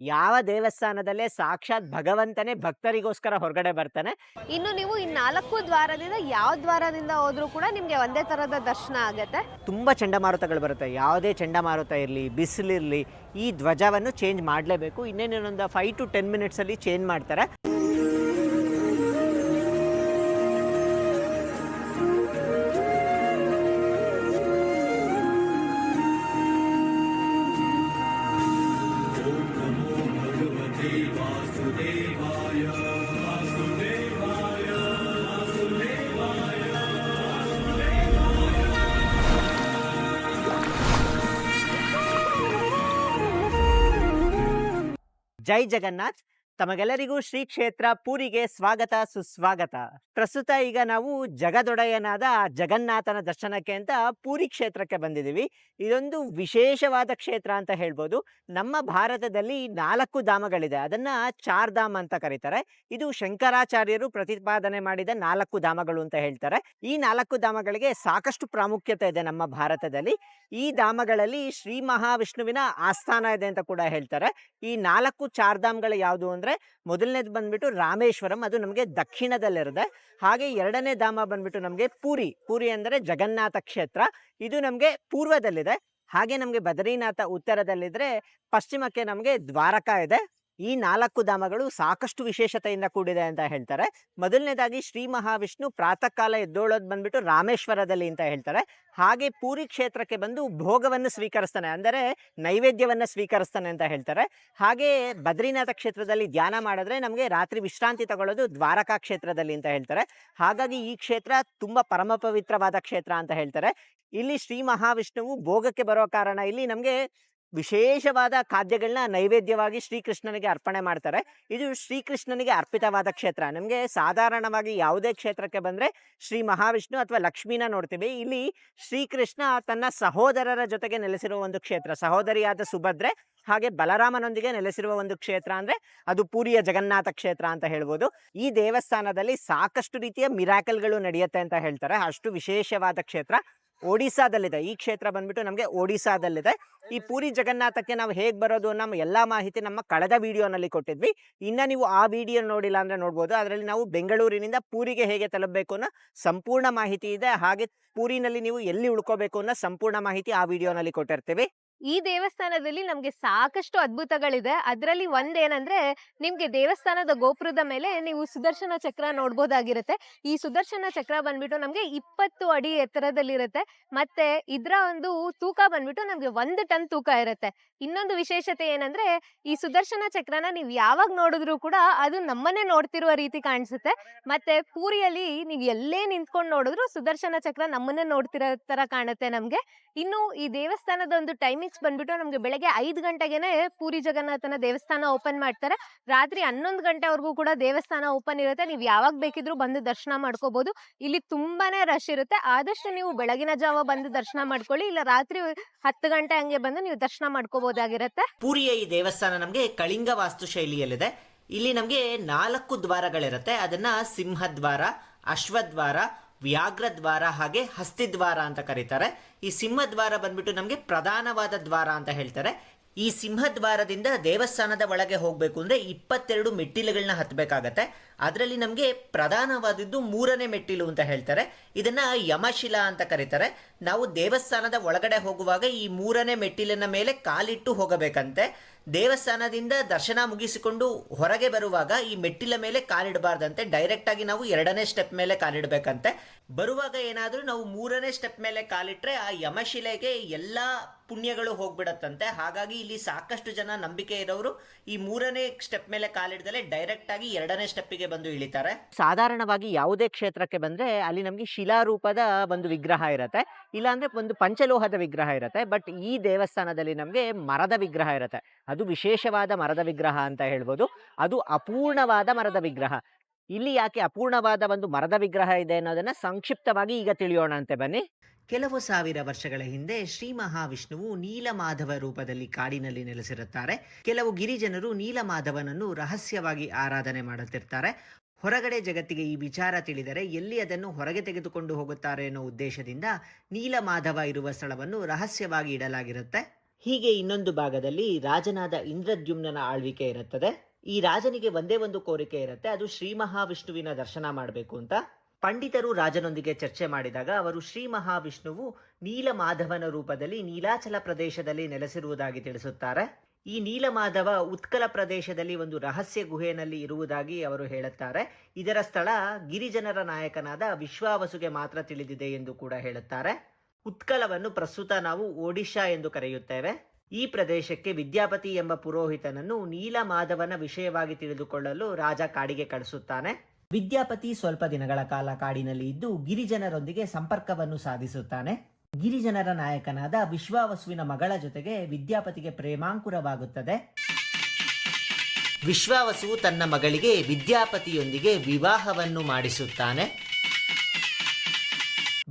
ಯಾವ ದೇವಸ್ಥಾನದಲ್ಲೇ ಸಾಕ್ಷಾತ್ ಭಗವಂತನೇ ಭಕ್ತರಿಗೋಸ್ಕರ ಹೊರಗಡೆ ಬರ್ತಾನೆ. ಇನ್ನು ನೀವು ಈ 4 ದ್ವಾರದಿಂದ ಯಾವ ದ್ವಾರದಿಂದ ಹೋದ್ರೂ ಕೂಡ ನಿಮ್ಗೆ ಒಂದೇ ತರದ ದರ್ಶನ ಆಗತ್ತೆ. ತುಂಬ ಚಂಡಮಾರುತಗಳು ಬರುತ್ತೆ. ಯಾವುದೇ ಚಂಡಮಾರುತ ಇರಲಿ, ಬಿಸಿಲಿರಲಿ, ಈ ಧ್ವಜವನ್ನು ಚೇಂಜ್ ಮಾಡಲೇಬೇಕು. ಇನ್ನೇನೊಂದು 5 to 10 ಮಿನಿಟ್ಸಲ್ಲಿ ಚೇಂಜ್ ಮಾಡ್ತಾರೆ. ಜೈ ಜಗನ್ನಾಥ್. ತಮಗೆಲ್ಲರಿಗೂ ಶ್ರೀ ಕ್ಷೇತ್ರ ಪೂರಿಗೆ ಸ್ವಾಗತ ಸುಸ್ವಾಗತ. ಪ್ರಸ್ತುತ ಈಗ ನಾವು ಜಗದೊಡೆಯನಾದ ಜಗನ್ನಾಥನ ದರ್ಶನಕ್ಕೆ ಅಂತ ಪೂರಿ ಕ್ಷೇತ್ರಕ್ಕೆ ಬಂದಿದ್ದೀವಿ. ಇದೊಂದು ವಿಶೇಷವಾದ ಕ್ಷೇತ್ರ ಅಂತ ಹೇಳ್ಬೋದು. ನಮ್ಮ ಭಾರತದಲ್ಲಿ 4 ಧಾಮಗಳಿದೆ. ಅದನ್ನ 4 ಧಾಮ ಅಂತ ಕರೀತಾರೆ. ಇದು ಶಂಕರಾಚಾರ್ಯರು ಪ್ರತಿಪಾದನೆ ಮಾಡಿದ 4 ಧಾಮಗಳು ಅಂತ ಹೇಳ್ತಾರೆ. ಈ 4 ಧಾಮಗಳಿಗೆ ಸಾಕಷ್ಟು ಪ್ರಾಮುಖ್ಯತೆ ಇದೆ ನಮ್ಮ ಭಾರತದಲ್ಲಿ. ಈ ಧಾಮಗಳಲ್ಲಿ ಶ್ರೀ ಮಹಾವಿಷ್ಣುವಿನ ಆಸ್ಥಾನ ಇದೆ ಅಂತ ಕೂಡ ಹೇಳ್ತಾರೆ. ಈ 4 ಚಾರ್ಧಾಮ್ಗಳು ಯಾವುದು ಅಂದ್ರೆ, ಮೊದಲನೇದು ಬಂದ್ಬಿಟ್ಟು ರಾಮೇಶ್ವರಂ, ಅದು ನಮಗೆ ದಕ್ಷಿಣದಲ್ಲಿರುತ್ತೆ. ಹಾಗೆ ಎರಡನೇ ಧಾಮ ಬಂದ್ಬಿಟ್ಟು ನಮಗೆ ಪೂರಿ ಅಂದರೆ ಜಗನ್ನಾಥ ಕ್ಷೇತ್ರ, ಇದು ನಮಗೆ ಪೂರ್ವದಲ್ಲಿದೆ. ಹಾಗೆ ನಮಗೆ ಬದರಿನಾಥ ಉತ್ತರದಲ್ಲಿದ್ರೆ, ಪಶ್ಚಿಮಕ್ಕೆ ನಮಗೆ ದ್ವಾರಕಾ ಇದೆ. ಈ 4 ಧಾಮಗಳು ಸಾಕಷ್ಟು ವಿಶೇಷತೆಯಿಂದ ಕೂಡಿದೆ ಅಂತ ಹೇಳ್ತಾರೆ. ಮೊದಲನೇದಾಗಿ ಶ್ರೀ ಮಹಾವಿಷ್ಣು ಪ್ರಾತಃ ಕಾಲ ಎದ್ದೋಳೋದು ಬಂದ್ಬಿಟ್ಟು ರಾಮೇಶ್ವರದಲ್ಲಿ ಅಂತ ಹೇಳ್ತಾರೆ. ಹಾಗೆ ಪೂರಿ ಕ್ಷೇತ್ರಕ್ಕೆ ಬಂದು ಭೋಗವನ್ನು ಸ್ವೀಕರಿಸ್ತಾನೆ, ಅಂದರೆ ನೈವೇದ್ಯವನ್ನು ಸ್ವೀಕರಿಸ್ತಾನೆ ಅಂತ ಹೇಳ್ತಾರೆ. ಹಾಗೆ ಬದ್ರಿನಾಥ ಕ್ಷೇತ್ರದಲ್ಲಿ ಧ್ಯಾನ ಮಾಡಿದ್ರೆ ನಮಗೆ ರಾತ್ರಿ ವಿಶ್ರಾಂತಿ ತಗೊಳ್ಳೋದು ದ್ವಾರಕಾ ಕ್ಷೇತ್ರದಲ್ಲಿ ಅಂತ ಹೇಳ್ತಾರೆ. ಹಾಗಾಗಿ ಈ ಕ್ಷೇತ್ರ ತುಂಬಾ ಪರಮ ಪವಿತ್ರವಾದ ಕ್ಷೇತ್ರ ಅಂತ ಹೇಳ್ತಾರೆ. ಇಲ್ಲಿ ಶ್ರೀ ಮಹಾವಿಷ್ಣುವು ಭೋಗಕ್ಕೆ ಬರೋ ಕಾರಣ ಇಲ್ಲಿ ನಮಗೆ ವಿಶೇಷವಾದ ಖಾದ್ಯಗಳನ್ನ ನೈವೇದ್ಯವಾಗಿ ಶ್ರೀಕೃಷ್ಣನಿಗೆ ಅರ್ಪಣೆ ಮಾಡ್ತಾರೆ. ಇದು ಶ್ರೀಕೃಷ್ಣನಿಗೆ ಅರ್ಪಿತವಾದ ಕ್ಷೇತ್ರ. ನಮಗೆ ಸಾಧಾರಣವಾಗಿ ಯಾವುದೇ ಕ್ಷೇತ್ರಕ್ಕೆ ಬಂದರೆ ಶ್ರೀ ಮಹಾವಿಷ್ಣು ಅಥವಾ ಲಕ್ಷ್ಮೀನ ನೋಡ್ತೀವಿ. ಇಲ್ಲಿ ಶ್ರೀಕೃಷ್ಣ ತನ್ನ ಸಹೋದರರ ಜೊತೆಗೆ ನೆಲೆಸಿರುವ ಒಂದು ಕ್ಷೇತ್ರ. ಸಹೋದರಿಯಾದ ಸುಭದ್ರೆ ಹಾಗೆ ಬಲರಾಮನೊಂದಿಗೆ ನೆಲೆಸಿರುವ ಒಂದು ಕ್ಷೇತ್ರ ಅಂದರೆ ಅದು ಪೂರಿಯ ಜಗನ್ನಾಥ ಕ್ಷೇತ್ರ ಅಂತ ಹೇಳ್ಬೋದು. ಈ ದೇವಸ್ಥಾನದಲ್ಲಿ ಸಾಕಷ್ಟು ರೀತಿಯ ಮಿರಾಕಲ್ಗಳು ನಡೆಯುತ್ತೆ ಅಂತ ಹೇಳ್ತಾರೆ. ಅಷ್ಟು ವಿಶೇಷವಾದ ಕ್ಷೇತ್ರ. ಒಡಿಸ್ಸಾದಲ್ಲಿದೆ ಈ ಕ್ಷೇತ್ರ, ಬಂದ್ಬಿಟ್ಟು ನಮಗೆ ಒಡಿಸ್ಸಾದಲ್ಲಿದೆ. ಈ ಪೂರಿ ಜಗನ್ನಾಥಕ್ಕೆ ನಾವು ಹೇಗೆ ಬರೋದು ನಮ್ಮ ಎಲ್ಲ ಮಾಹಿತಿ ನಮ್ಮ ಕಳೆದ ವಿಡಿಯೋನಲ್ಲಿ ಕೊಟ್ಟಿದ್ವಿ. ಇನ್ನು ನೀವು ಆ ವಿಡಿಯೋ ನೋಡಿಲ್ಲ ಅಂದರೆ ನೋಡ್ಬೋದು. ಅದರಲ್ಲಿ ನಾವು ಬೆಂಗಳೂರಿನಿಂದ ಪೂರಿಗೆ ಹೇಗೆ ತಲುಪಬೇಕು ಅನ್ನೋ ಸಂಪೂರ್ಣ ಮಾಹಿತಿ ಇದೆ. ಹಾಗೆ ಪೂರಿನಲ್ಲಿ ನೀವು ಎಲ್ಲಿ ಉಳ್ಕೋಬೇಕು ಅನ್ನೋ ಸಂಪೂರ್ಣ ಮಾಹಿತಿ ಆ ವಿಡಿಯೋನಲ್ಲಿ ಕೊಟ್ಟಿರ್ತೀವಿ. ಈ ದೇವಸ್ಥಾನದಲ್ಲಿ ನಮ್ಗೆ ಸಾಕಷ್ಟು ಅದ್ಭುತಗಳಿದೆ. ಅದರಲ್ಲಿ ಒಂದೇನಂದ್ರೆ, ನಿಮ್ಗೆ ದೇವಸ್ಥಾನದ ಗೋಪುರದ ಮೇಲೆ ನೀವು ಸುದರ್ಶನ ಚಕ್ರ ನೋಡ್ಬೋದಾಗಿರುತ್ತೆ. ಈ ಸುದರ್ಶನ ಚಕ್ರ ಬಂದ್ಬಿಟ್ಟು ನಮ್ಗೆ 20 ಅಡಿ ಎತ್ತರದಲ್ಲಿರುತ್ತೆ. ಮತ್ತೆ ಇದ್ರ ಒಂದು ತೂಕ ಬಂದ್ಬಿಟ್ಟು ನಮ್ಗೆ 1 ಟನ್ ತೂಕ ಇರುತ್ತೆ. ಇನ್ನೊಂದು ವಿಶೇಷತೆ ಏನಂದ್ರೆ, ಈ ಸುದರ್ಶನ ಚಕ್ರನ ನೀವು ಯಾವಾಗ ನೋಡಿದ್ರು ಕೂಡ ಅದು ನಮ್ಮನ್ನೇ ನೋಡ್ತಿರುವ ರೀತಿ ಕಾಣಿಸುತ್ತೆ. ಮತ್ತೆ ಪೂರಿಯಲ್ಲಿ ನೀವು ಎಲ್ಲೇ ನಿಂತ್ಕೊಂಡು ನೋಡಿದ್ರು ಸುದರ್ಶನ ಚಕ್ರ ನಮ್ಮನ್ನೇ ನೋಡ್ತಿರೋ ತರ ಕಾಣುತ್ತೆ ನಮ್ಗೆ. ಇನ್ನು ಈ ದೇವಸ್ಥಾನದ ಒಂದು ಟೈಮಿಂಗ್ಸ್ ಬಂದ್ಬಿಟ್ಟು ನಮ್ಗೆ ಬೆಳಗ್ಗೆ 5 ಗಂಟೆಗೆನೆ ಪೂರಿ ಜಗನ್ನಾಥನ ದೇವಸ್ಥಾನ ಓಪನ್ ಮಾಡ್ತಾರೆ. ರಾತ್ರಿ 11 ಗಂಟೆವರೆಗೂ ಕೂಡ ದೇವಸ್ಥಾನ ಓಪನ್ ಇರುತ್ತೆ. ನೀವು ಯಾವಾಗ ಬೇಕಿದ್ರು ಬಂದು ದರ್ಶನ ಮಾಡ್ಕೋಬಹುದು. ಇಲ್ಲಿ ತುಂಬಾನೇ ರಶ್ ಇರುತ್ತೆ. ಆದಷ್ಟು ನೀವು ಬೆಳಗಿನ ಜಾವ ಬಂದು ದರ್ಶನ ಮಾಡ್ಕೊಳ್ಳಿ, ಇಲ್ಲ ರಾತ್ರಿ 10 ಗಂಟೆ ಹಂಗೆ ಬಂದು ನೀವು ದರ್ಶನ ಮಾಡ್ಕೋಬಹುದಾಗಿರುತ್ತೆ. ಪೂರಿಯ ಈ ದೇವಸ್ಥಾನ ನಮಗೆ ಕಳಿಂಗ ವಾಸ್ತು ಶೈಲಿಯಲ್ಲಿದೆ. ಇಲ್ಲಿ ನಮಗೆ 4 ದ್ವಾರಗಳಿರುತ್ತೆ. ಅದನ್ನ ಸಿಂಹದ್ವಾರ, ಅಶ್ವದ್ವಾರ, ವ್ಯಾಘ್ರದ್ವಾರ ಹಾಗೆ ಹಸ್ತಿದ್ವಾರ ಅಂತ ಕರೀತಾರೆ. ಈ ಸಿಂಹದ್ವಾರ ಬಂದ್ಬಿಟ್ಟು ನಮಗೆ ಪ್ರಧಾನವಾದ ದ್ವಾರ ಅಂತ ಹೇಳ್ತಾರೆ. ಈ ಸಿಂಹದ್ವಾರದಿಂದ ದೇವಸ್ಥಾನದ ಒಳಗೆ ಹೋಗಬೇಕು ಅಂದರೆ 22 ಮೆಟ್ಟಿಲುಗಳನ್ನ ಹತ್ತಬೇಕಾಗತ್ತೆ. ಅದರಲ್ಲಿ ನಮಗೆ ಪ್ರಧಾನವಾದದ್ದು 3ನೇ ಮೆಟ್ಟಿಲು ಅಂತ ಹೇಳ್ತಾರೆ. ಇದನ್ನ ಯಮಶಿಲಾ ಅಂತ ಕರೀತಾರೆ. ನಾವು ದೇವಸ್ಥಾನದ ಒಳಗಡೆ ಹೋಗುವಾಗ ಈ 3ನೇ ಮೆಟ್ಟಿಲಿನ ಮೇಲೆ ಕಾಲಿಟ್ಟು ಹೋಗಬೇಕಂತೆ. ದೇವಸ್ಥಾನದಿಂದ ದರ್ಶನ ಮುಗಿಸಿಕೊಂಡು ಹೊರಗೆ ಬರುವಾಗ ಈ ಮೆಟ್ಟಿಲ ಮೇಲೆ ಕಾಲಿಡಬಾರ್ದಂತೆ. ಡೈರೆಕ್ಟ್ ಆಗಿ ನಾವು 2ನೇ ಸ್ಟೆಪ್ ಮೇಲೆ ಕಾಲಿಡಬೇಕಂತೆ. ಬರುವಾಗ ಏನಾದರೂ ನಾವು 3ನೇ ಸ್ಟೆಪ್ ಮೇಲೆ ಕಾಲಿಟ್ರೆ ಆ ಯಮಶಿಲೆಗೆ ಎಲ್ಲ ಪುಣ್ಯಗಳು ಹೋಗ್ಬಿಡತ್ತಂತೆ. ಹಾಗಾಗಿ ಇಲ್ಲಿ ಸಾಕಷ್ಟು ಜನ ನಂಬಿಕೆ ಇರೋರು ಈ 3ನೇ ಸ್ಟೆಪ್ ಮೇಲೆ ಕಾಲಿಡ್ದಲೆ ಡೈರೆಕ್ಟ್ ಆಗಿ 2ನೇ ಸ್ಟೆಪ್ಪಿಗೆ ಬಂದು ಇಳಿತಾರೆ. ಸಾಧಾರಣವಾಗಿ ಯಾವುದೇ ಕ್ಷೇತ್ರಕ್ಕೆ ಬಂದ್ರೆ ಅಲ್ಲಿ ನಮಗೆ ಶಿಲಾರೂಪದ ಒಂದು ವಿಗ್ರಹ ಇರುತ್ತೆ, ಇಲ್ಲಾಂದ್ರೆ ಒಂದು ಪಂಚಲೋಹದ ವಿಗ್ರಹ ಇರುತ್ತೆ. ಬಟ್ ಈ ದೇವಸ್ಥಾನದಲ್ಲಿ ನಮಗೆ ಮರದ ವಿಗ್ರಹ ಇರುತ್ತೆ. ಅದು ವಿಶೇಷವಾದ ಮರದ ವಿಗ್ರಹ ಅಂತ ಹೇಳ್ಬೋದು. ಅದು ಅಪೂರ್ಣವಾದ ಮರದ ವಿಗ್ರಹ. ಇಲ್ಲಿ ಯಾಕೆ ಅಪೂರ್ಣವಾದ ಒಂದು ಮರದ ವಿಗ್ರಹ ಇದೆ ಅನ್ನೋದನ್ನ ಸಂಕ್ಷಿಪ್ತವಾಗಿ ಈಗ ತಿಳಿಯೋಣ ಅಂತೆ ಬನ್ನಿ. ಕೆಲವು ಸಾವಿರ ವರ್ಷಗಳ ಹಿಂದೆ ಶ್ರೀ ಮಹಾವಿಷ್ಣುವು ನೀಲಮಾಧವ ರೂಪದಲ್ಲಿ ಕಾಡಿನಲ್ಲಿ ನೆಲೆಸಿರುತ್ತಾರೆ. ಕೆಲವು ಗಿರಿಜನರು ನೀಲಮಾಧವನನ್ನು ರಹಸ್ಯವಾಗಿ ಆರಾಧನೆ ಮಾಡುತ್ತಿರ್ತಾರೆ. ಹೊರಗಡೆ ಜಗತ್ತಿಗೆ ಈ ವಿಚಾರ ತಿಳಿದರೆ ಎಲ್ಲಿ ಅದನ್ನು ಹೊರಗೆ ತೆಗೆದುಕೊಂಡು ಹೋಗುತ್ತಾರೆ ಅನ್ನೋ ಉದ್ದೇಶದಿಂದ ನೀಲಮಾಧವ ಇರುವ ಸ್ಥಳವನ್ನು ರಹಸ್ಯವಾಗಿ ಇಡಲಾಗಿರುತ್ತೆ. ಹೀಗೆ ಇನ್ನೊಂದು ಭಾಗದಲ್ಲಿ ರಾಜನಾದ ಇಂದ್ರದ್ಯುಮ್ನನ ಆಳ್ವಿಕೆ ಇರುತ್ತದೆ. ಈ ರಾಜನಿಗೆ ಒಂದೇ ಒಂದು ಕೋರಿಕೆ ಇರುತ್ತೆ, ಅದು ಶ್ರೀ ಮಹಾವಿಷ್ಣುವಿನ ದರ್ಶನ ಮಾಡಬೇಕು ಅಂತ. ಪಂಡಿತರು ರಾಜನೊಂದಿಗೆ ಚರ್ಚೆ ಮಾಡಿದಾಗ ಅವರು ಶ್ರೀ ಮಹಾವಿಷ್ಣುವು ನೀಲಮಾಧವನ ರೂಪದಲ್ಲಿ ನೀಲಾಚಲ ಪ್ರದೇಶದಲ್ಲಿ ನೆಲೆಸಿರುವುದಾಗಿ ತಿಳಿಸುತ್ತಾರೆ. ಈ ನೀಲಮಾಧವ ಉತ್ಕಲ ಪ್ರದೇಶದಲ್ಲಿ ಒಂದು ರಹಸ್ಯ ಗುಹೆಯಲ್ಲಿ ಇರುವುದಾಗಿ ಅವರು ಹೇಳುತ್ತಾರೆ. ಇದರ ಸ್ಥಳ ಗಿರಿಜನರ ನಾಯಕನಾದ ವಿಶ್ವಾವಸುಗೆ ಮಾತ್ರ ತಿಳಿದಿದೆ ಎಂದು ಕೂಡ ಹೇಳುತ್ತಾರೆ. ಉತ್ಕಲವನ್ನು ಪ್ರಸ್ತುತ ನಾವು ಒಡಿಶಾ ಎಂದು ಕರೆಯುತ್ತೇವೆ. ಈ ಪ್ರದೇಶಕ್ಕೆ ವಿದ್ಯಾಪತಿ ಎಂಬ ಪುರೋಹಿತನನ್ನು ನೀಲಮಾಧವನ ವಿಷಯವಾಗಿ ತಿಳಿದುಕೊಳ್ಳಲು ರಾಜ ಕಾಡಿಗೆ ಕಳಿಸುತ್ತಾನೆ. ವಿದ್ಯಾಪತಿ ಸ್ವಲ್ಪ ದಿನಗಳ ಕಾಲ ಕಾಡಿನಲ್ಲಿ ಇದ್ದು ಗಿರಿಜನರೊಂದಿಗೆ ಸಂಪರ್ಕವನ್ನು ಸಾಧಿಸುತ್ತಾನೆ. ಗಿರಿಜನರ ನಾಯಕನಾದ ವಿಶ್ವಾವಸುವಿನ ಮಗಳ ಜೊತೆಗೆ ವಿದ್ಯಾಪತಿಗೆ ಪ್ರೇಮಾಂಕುರವಾಗುತ್ತದೆ. ವಿಶ್ವಾವಸು ತನ್ನ ಮಗಳಿಗೆ ವಿದ್ಯಾಪತಿಯೊಂದಿಗೆ ವಿವಾಹವನ್ನು ಮಾಡಿಸುತ್ತಾನೆ.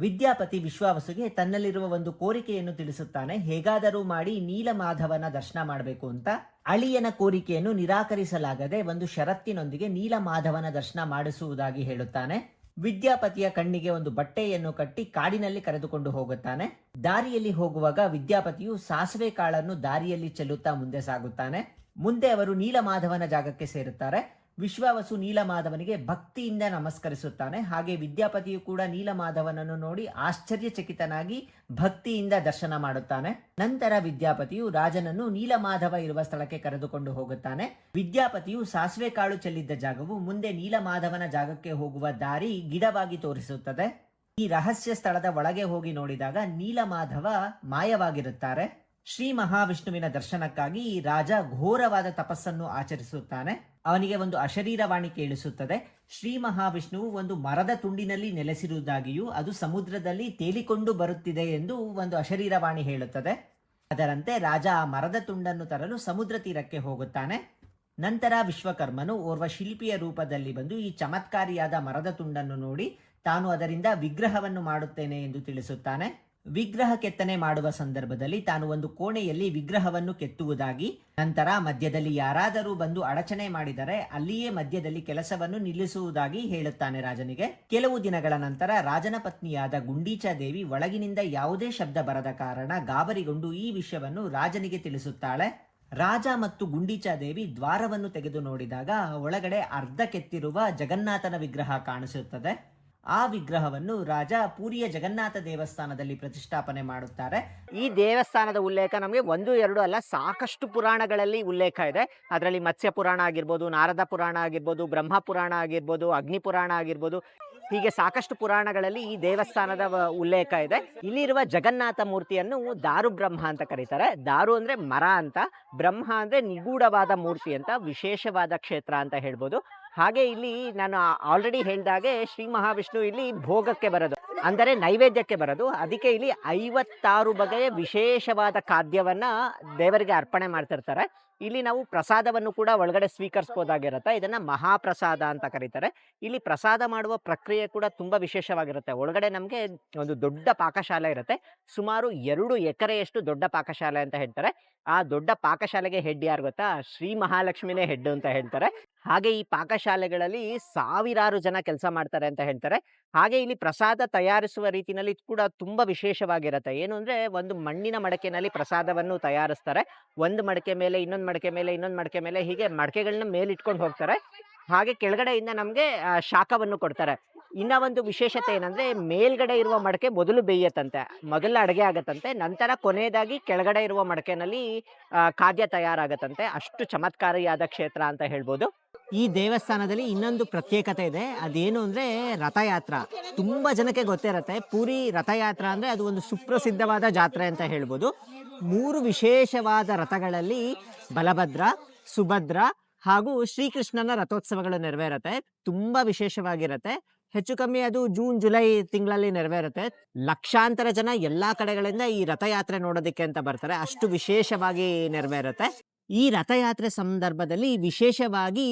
ವಿದ್ಯಾಪತಿ ವಿಶ್ವಾವಸುಗೆ ತನ್ನಲ್ಲಿರುವ ಒಂದು ಕೋರಿಕೆಯನ್ನು ತಿಳಿಸುತ್ತಾನೆ. ಹೇಗಾದರೂ ಮಾಡಿ ನೀಲಮಾಧವನ ದರ್ಶನ ಮಾಡಬೇಕು ಅಂತ. ಅಳಿಯನ ಕೋರಿಕೆಯನ್ನು ನಿರಾಕರಿಸಲಾಗದೆ ಒಂದು ಷರತ್ತಿನೊಂದಿಗೆ ನೀಲಮಾಧವನ ದರ್ಶನ ಮಾಡಿಸುವುದಾಗಿ ಹೇಳುತ್ತಾನೆ. ವಿದ್ಯಾಪತಿಯ ಕಣ್ಣಿಗೆ ಒಂದು ಬಟ್ಟೆಯನ್ನು ಕಟ್ಟಿ ಕಾಡಿನಲ್ಲಿ ಕರೆದುಕೊಂಡು ಹೋಗುತ್ತಾನೆ. ದಾರಿಯಲ್ಲಿ ಹೋಗುವಾಗ ವಿದ್ಯಾಪತಿಯು ಸಾಸಿವೆ ಕಾಳನ್ನು ದಾರಿಯಲ್ಲಿ ಚೆಲ್ಲುತ್ತಾ ಮುಂದೆ ಸಾಗುತ್ತಾನೆ. ಮುಂದೆ ಅವರು ನೀಲಮಾಧವನ ಜಾಗಕ್ಕೆ ಸೇರುತ್ತಾರೆ. ವಿಶ್ವಾವಸು ನೀಲಮಾಧವನಿಗೆ ಭಕ್ತಿಯಿಂದ ನಮಸ್ಕರಿಸುತ್ತಾನೆ. ಹಾಗೆ ವಿದ್ಯಾಪತಿಯು ಕೂಡ ನೀಲಮಾಧವನನ್ನು ನೋಡಿ ಆಶ್ಚರ್ಯಚಕಿತನಾಗಿ ಭಕ್ತಿಯಿಂದ ದರ್ಶನ ಮಾಡುತ್ತಾನೆ. ನಂತರ ವಿದ್ಯಾಪತಿಯು ರಾಜನನ್ನು ನೀಲಮಾಧವ ಇರುವ ಸ್ಥಳಕ್ಕೆ ಕರೆದುಕೊಂಡು ಹೋಗುತ್ತಾನೆ. ವಿದ್ಯಾಪತಿಯು ಸಾಸಿವೆ ಕಾಳು ಚೆಲ್ಲಿದ್ದ ಜಾಗವು ಮುಂದೆ ನೀಲಮಾಧವನ ಜಾಗಕ್ಕೆ ಹೋಗುವ ದಾರಿ ಗಿಡವಾಗಿ ತೋರಿಸುತ್ತದೆ. ಈ ರಹಸ್ಯ ಸ್ಥಳದ ಒಳಗೆ ಹೋಗಿ ನೋಡಿದಾಗ ನೀಲಮಾಧವ ಮಾಯವಾಗಿರುತ್ತಾರೆ. ಶ್ರೀ ಮಹಾವಿಷ್ಣುವಿನ ದರ್ಶನಕ್ಕಾಗಿ ರಾಜ ಘೋರವಾದ ತಪಸ್ಸನ್ನು ಆಚರಿಸುತ್ತಾನೆ. ಅವನಿಗೆ ಒಂದು ಅಶರೀರವಾಣಿ ಕೇಳಿಸುತ್ತದೆ. ಶ್ರೀ ಮಹಾವಿಷ್ಣುವು ಒಂದು ಮರದ ತುಂಡಿನಲ್ಲಿ ನೆಲೆಸಿರುವುದಾಗಿಯೂ ಅದು ಸಮುದ್ರದಲ್ಲಿ ತೇಲಿಕೊಂಡು ಬರುತ್ತಿದೆ ಎಂದು ಒಂದು ಅಶರೀರವಾಣಿ ಹೇಳುತ್ತದೆ. ಅದರಂತೆ ರಾಜ ಆ ಮರದ ತುಂಡನ್ನು ತರಲು ಸಮುದ್ರ ತೀರಕ್ಕೆ ಹೋಗುತ್ತಾನೆ. ನಂತರ ವಿಶ್ವಕರ್ಮನು ಓರ್ವ ಶಿಲ್ಪಿಯ ರೂಪದಲ್ಲಿ ಬಂದು ಈ ಚಮತ್ಕಾರಿಯಾದ ಮರದ ತುಂಡನ್ನು ನೋಡಿ ತಾನು ಅದರಿಂದ ವಿಗ್ರಹವನ್ನು ಮಾಡುತ್ತೇನೆ ಎಂದು ತಿಳಿಸುತ್ತಾನೆ. ವಿಗ್ರಹ ಕೆತ್ತನೆ ಮಾಡುವ ಸಂದರ್ಭದಲ್ಲಿ ತಾನು ಒಂದು ಕೋಣೆಯಲ್ಲಿ ವಿಗ್ರಹವನ್ನು ಕೆತ್ತುವುದಾಗಿ, ನಂತರ ಮಧ್ಯದಲ್ಲಿ ಯಾರಾದರೂ ಬಂದು ಅಡಚಣೆ ಮಾಡಿದರೆ ಅಲ್ಲಿಯೇ ಮಧ್ಯದಲ್ಲಿ ಕೆಲಸವನ್ನು ನಿಲ್ಲಿಸುವುದಾಗಿ ಹೇಳುತ್ತಾನೆ ರಾಜನಿಗೆ. ಕೆಲವು ದಿನಗಳ ನಂತರ ರಾಜನ ಪತ್ನಿಯಾದ ಗುಂಡೀಚಾ ದೇವಿ ಒಳಗಿನಿಂದ ಯಾವುದೇ ಶಬ್ದ ಬರದ ಕಾರಣ ಗಾಬರಿಗೊಂಡು ಈ ವಿಷಯವನ್ನು ರಾಜನಿಗೆ ತಿಳಿಸುತ್ತಾಳೆ. ರಾಜ ಮತ್ತು ಗುಂಡೀಚಾ ದೇವಿ ದ್ವಾರವನ್ನು ತೆಗೆದು ನೋಡಿದಾಗ ಒಳಗಡೆ ಅರ್ಧ ಕೆತ್ತಿರುವ ಜಗನ್ನಾಥನ ವಿಗ್ರಹ ಕಾಣಿಸುತ್ತದೆ. ಆ ವಿಗ್ರಹವನ್ನು ರಾಜ ಪೂರಿಯ ಜಗನ್ನಾಥ ದೇವಸ್ಥಾನದಲ್ಲಿ ಪ್ರತಿಷ್ಠಾಪನೆ ಮಾಡುತ್ತಾರೆ. ಈ ದೇವಸ್ಥಾನದ ಉಲ್ಲೇಖ ನಮಗೆ 1-2 ಅಲ್ಲ, ಸಾಕಷ್ಟು ಪುರಾಣಗಳಲ್ಲಿ ಉಲ್ಲೇಖ ಇದೆ. ಅದರಲ್ಲಿ ಮತ್ಸ್ಯ ಪುರಾಣ ಆಗಿರ್ಬೋದು, ನಾರದ ಪುರಾಣ ಆಗಿರ್ಬೋದು, ಬ್ರಹ್ಮ ಪುರಾಣ ಆಗಿರ್ಬೋದು, ಅಗ್ನಿ ಪುರಾಣ ಆಗಿರ್ಬೋದು, ಹೀಗೆ ಸಾಕಷ್ಟು ಪುರಾಣಗಳಲ್ಲಿ ಈ ದೇವಸ್ಥಾನದ ಉಲ್ಲೇಖ ಇದೆ. ಇಲ್ಲಿರುವ ಜಗನ್ನಾಥ ಮೂರ್ತಿಯನ್ನು ದಾರು ಬ್ರಹ್ಮ ಅಂತ ಕರೀತಾರೆ. ದಾರು ಅಂದ್ರೆ ಮರ ಅಂತ, ಬ್ರಹ್ಮ ಅಂದ್ರೆ ನಿಗೂಢವಾದ ಮೂರ್ತಿ ಅಂತ, ವಿಶೇಷವಾದ ಕ್ಷೇತ್ರ ಅಂತ ಹೇಳ್ಬೋದು. ಹಾಗೆ ಇಲ್ಲಿ ನಾನು ಆಲ್ರೆಡಿ ಹೇಳಿದಾಗೆ ಶ್ರೀ ಮಹಾವಿಷ್ಣು ಇಲ್ಲಿ ಭೋಗಕ್ಕೆ ಬರೋದು, ಅಂದರೆ ನೈವೇದ್ಯಕ್ಕೆ ಬರೋದು. ಅದಕ್ಕೆ ಇಲ್ಲಿ 56 ಬಗೆಯ ವಿಶೇಷವಾದ ಖಾದ್ಯವನ್ನ ದೇವರಿಗೆ ಅರ್ಪಣೆ ಮಾಡ್ತಿರ್ತಾರೆ. ಇಲ್ಲಿ ನಾವು ಪ್ರಸಾದವನ್ನು ಕೂಡ ಒಳಗಡೆ ಸ್ವೀಕರಿಸಬಹುದಾಗಿರುತ್ತೆ. ಇದನ್ನ ಮಹಾಪ್ರಸಾದ ಅಂತ ಕರೀತಾರೆ. ಇಲ್ಲಿ ಪ್ರಸಾದ ಮಾಡುವ ಪ್ರಕ್ರಿಯೆ ಕೂಡ ತುಂಬಾ ವಿಶೇಷವಾಗಿರುತ್ತೆ. ಒಳಗಡೆ ನಮಗೆ ಒಂದು ದೊಡ್ಡ ಪಾಕಶಾಲೆ ಇರುತ್ತೆ. ಸುಮಾರು 2 ಎಕರೆಯಷ್ಟು ದೊಡ್ಡ ಪಾಕಶಾಲೆ ಅಂತ ಹೇಳ್ತಾರೆ. ಆ ದೊಡ್ಡ ಪಾಕಶಾಲೆಗೆ ಹೆಡ್ ಯಾರು ಗೊತ್ತಾ? ಶ್ರೀ ಮಹಾಲಕ್ಷ್ಮಿನೇ ಹೆಡ್ ಅಂತ ಹೇಳ್ತಾರೆ. ಹಾಗೆ ಈ ಪಾಕಶಾಲೆಗಳಲ್ಲಿ ಸಾವಿರಾರು ಜನ ಕೆಲಸ ಮಾಡ್ತಾರೆ ಅಂತ ಹೇಳ್ತಾರೆ. ಹಾಗೆ ಇಲ್ಲಿ ಪ್ರಸಾದ ತಯಾರಿಸುವ ರೀತಿನಲ್ಲಿ ಕೂಡ ತುಂಬಾ ವಿಶೇಷವಾಗಿರುತ್ತೆ. ಏನು ಅಂದ್ರೆ ಒಂದು ಮಣ್ಣಿನ ಮಡಕೆನಲ್ಲಿ ಪ್ರಸಾದವನ್ನು ತಯಾರಿಸ್ತಾರೆ. ಒಂದು ಮಡಕೆ ಮೇಲೆ ಇನ್ನೊಂದು ಮಡಕೆ ಮೇಲೆ ಇನ್ನೊಂದು ಮಡಕೆ ಮೇಲೆ, ಹೀಗೆ ಮಡಕೆಗಳನ್ನ ಮೇಲಿಟ್ಕೊಂಡು ಹೋಗ್ತಾರೆ. ಹಾಗೆ ಕೆಳಗಡೆಯಿಂದ ನಮಗೆ ಶಾಖವನ್ನು ಕೊಡ್ತಾರೆ. ಇನ್ನ ಒಂದು ವಿಶೇಷತೆ ಏನಂದ್ರೆ ಮೇಲ್ಗಡೆ ಇರುವ ಮಡಕೆ ಮೊದಲು ಬೇಯತ್ತಂತೆ, ಮೊದಲು ಅಡುಗೆ ಆಗತ್ತಂತೆ, ನಂತರ ಕೊನೆಯದಾಗಿ ಕೆಳಗಡೆ ಇರುವ ಮಡಕೆನಲ್ಲಿ ಖಾದ್ಯ ತಯಾರಾಗತ್ತಂತೆ. ಅಷ್ಟು ಚಮತ್ಕಾರಿಯಾದ ಕ್ಷೇತ್ರ ಅಂತ ಹೇಳ್ಬೋದು. ಈ ದೇವಸ್ಥಾನದಲ್ಲಿ ಇನ್ನೊಂದು ಪ್ರತ್ಯೇಕತೆ ಇದೆ. ಅದೇನು ಅಂದ್ರೆ ರಥಯಾತ್ರಾ. ತುಂಬಾ ಜನಕ್ಕೆ ಗೊತ್ತಿರತ್ತೆ, ಪೂರಿ ರಥಯಾತ್ರಾ ಅಂದ್ರೆ ಅದು ಒಂದು ಸುಪ್ರಸಿದ್ಧವಾದ ಜಾತ್ರೆ ಅಂತ ಹೇಳ್ಬೋದು. 3 ವಿಶೇಷವಾದ ರಥಗಳಲ್ಲಿ ಬಲಭದ್ರ, ಸುಭದ್ರ ಹಾಗೂ ಶ್ರೀಕೃಷ್ಣನ ರಥೋತ್ಸವಗಳು ನೆರವೇರುತ್ತೆ. ತುಂಬಾ ವಿಶೇಷವಾಗಿರುತ್ತೆ. ಹೆಚ್ಚು ಕಮ್ಮಿ ಅದು ಜೂನ್ ಜುಲೈ ತಿಂಗಳಲ್ಲಿ ನೆರವೇರುತ್ತೆ. ಲಕ್ಷಾಂತರ ಜನ ಎಲ್ಲಾ ಕಡೆಗಳಿಂದ ಈ ರಥಯಾತ್ರೆ ನೋಡೋದಕ್ಕೆ ಅಂತ ಬರ್ತಾರೆ. ಅಷ್ಟು ವಿಶೇಷವಾಗಿ ನೆರವೇರುತ್ತೆ. ಈ ರಥಯಾತ್ರೆ ಸಂದರ್ಭದಲ್ಲಿ ವಿಶೇಷವಾಗಿ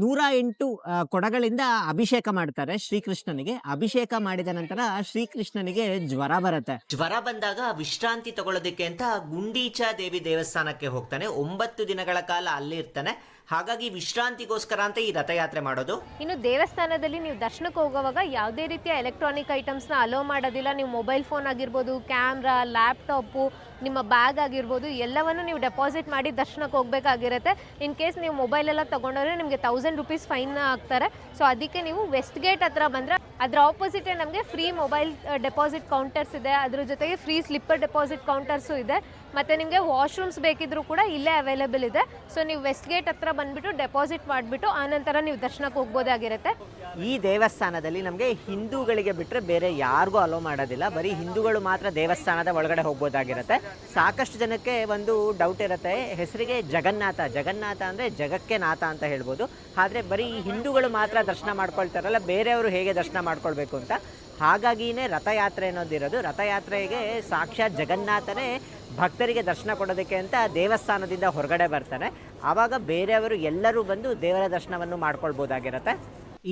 108 ಕೊಡಗಳಿಂದ ಅಭಿಷೇಕ ಮಾಡ್ತಾರೆ ಶ್ರೀಕೃಷ್ಣನಿಗೆ. ಅಭಿಷೇಕ ಮಾಡಿದ ನಂತರ ಶ್ರೀಕೃಷ್ಣನಿಗೆ ಜ್ವರ ಬರುತ್ತೆ. ಜ್ವರ ಬಂದಾಗ ವಿಶ್ರಾಂತಿ ತಗೊಳ್ಳೋದಕ್ಕೆ ಅಂತ ಗುಂಡೀಚಾ ದೇವಿ ದೇವಸ್ಥಾನಕ್ಕೆ ಹೋಗ್ತಾನೆ. 9 ದಿನಗಳ ಕಾಲ ಅಲ್ಲಿ ಇರ್ತಾನೆ. ಹಾಗಾಗಿ ವಿಶ್ರಾಂತಿಗೋಸ್ಕರ ಅಂತ ಈ ರಥಯಾತ್ರೆ ಮಾಡೋದು. ಇನ್ನು ದೇವಸ್ಥಾನದಲ್ಲಿ ನೀವು ದರ್ಶನಕ್ಕೆ ಹೋಗುವಾಗ ಯಾವುದೇ ರೀತಿಯ ಎಲೆಕ್ಟ್ರಾನಿಕ್ ಐಟಮ್ಸ್ನ ಅಲೋ ಮಾಡೋದಿಲ್ಲ. ನೀವು ಮೊಬೈಲ್ ಫೋನ್ ಆಗಿರ್ಬೋದು, ಕ್ಯಾಮ್ರಾ, ಲ್ಯಾಪ್ಟಾಪು, ನಿಮ್ಮ ಬ್ಯಾಗ್ ಆಗಿರ್ಬೋದು, ಎಲ್ಲವನ್ನು ನೀವು ಡೆಪಾಸಿಟ್ ಮಾಡಿ ದರ್ಶನಕ್ಕೆ ಹೋಗಬೇಕಾಗಿರುತ್ತೆ. ಇನ್ ಕೇಸ್ ನೀವು ಮೊಬೈಲ್ ಎಲ್ಲ ತೊಗೊಂಡ್ರೆ ನಿಮಗೆ 1000 ರೂಪೀಸ್ ಫೈನ್ ಹಾಕ್ತಾರೆ. ಸೊ ಅದಕ್ಕೆ ನೀವು ವೆಸ್ಟ್ ಗೇಟ್ ಹತ್ರ ಬಂದರೆ ಅದರ ಆಪೋಸಿಟೇ ನಮಗೆ ಫ್ರೀ ಮೊಬೈಲ್ ಡೆಪಾಸಿಟ್ ಕೌಂಟರ್ಸ್ ಇದೆ. ಅದ್ರ ಜೊತೆಗೆ ಫ್ರೀ ಸ್ಲಿಪ್ಪರ್ ಡೆಪಾಸಿಟ್ ಕೌಂಟರ್ಸು ಇದೆ. ಮತ್ತು ನಿಮಗೆ ವಾಶ್ರೂಮ್ಸ್ ಬೇಕಿದ್ರೂ ಕೂಡ ಇಲ್ಲೇ ಅವೈಲೇಬಲ್ ಇದೆ. ಸೊ ನೀವು ವೆಸ್ಟ್ ಗೇಟ್ ಹತ್ರ ಬಂದುಬಿಟ್ಟು ಡೆಪಾಸಿಟ್ ಮಾಡಿಬಿಟ್ಟು ಆನಂತರ ನೀವು ದರ್ಶನಕ್ಕೆ ಹೋಗ್ಬೋದಾಗಿರುತ್ತೆ. ಈ ದೇವಸ್ಥಾನದಲ್ಲಿ ನಮಗೆ ಹಿಂದೂಗಳಿಗೆ ಬಿಟ್ಟರೆ ಬೇರೆ ಯಾರಿಗೂ ಅಲೋ ಮಾಡೋದಿಲ್ಲ. ಬರೀ ಹಿಂದೂಗಳು ಮಾತ್ರ ದೇವಸ್ಥಾನದ ಒಳಗಡೆ ಹೋಗ್ಬೋದಾಗಿರುತ್ತೆ. ಸಾಕಷ್ಟು ಜನಕ್ಕೆ ಒಂದು ಡೌಟ್ ಇರುತ್ತೆ, ಹೆಸರಿಗೆ ಜಗನ್ನಾಥ, ಜಗನ್ನಾಥ ಅಂದರೆ ಜಗಕ್ಕೆ ನಾಥ ಅಂತ ಹೇಳ್ಬೋದು. ಆದರೆ ಬರೀ ಹಿಂದೂಗಳು ಮಾತ್ರ ದರ್ಶನ ಮಾಡ್ಕೊಳ್ತಾರಲ್ಲ, ಬೇರೆಯವರು ಹೇಗೆ ದರ್ಶನ ಮಾಡ್ಕೊಳ್ಬೇಕು ಅಂತ. ಹಾಗಾಗಿಯೇ ರಥಯಾತ್ರೆ ಅನ್ನೋದಿರೋದು. ರಥಯಾತ್ರೆಗೆ ಸಾಕ್ಷಾತ್ ಜಗನ್ನಾಥನೇ ಭಕ್ತರಿಗೆ ದರ್ಶನ ಕೊಡೋದಕ್ಕೆ ಅಂತ ದೇವಸ್ಥಾನದಿಂದ ಹೊರಗಡೆ ಬರ್ತಾನೆ. ಆವಾಗ ಬೇರೆಯವರು ಎಲ್ಲರೂ ಬಂದು ದೇವರ ದರ್ಶನವನ್ನು ಮಾಡ್ಕೊಳ್ಬೋದಾಗಿರುತ್ತೆ.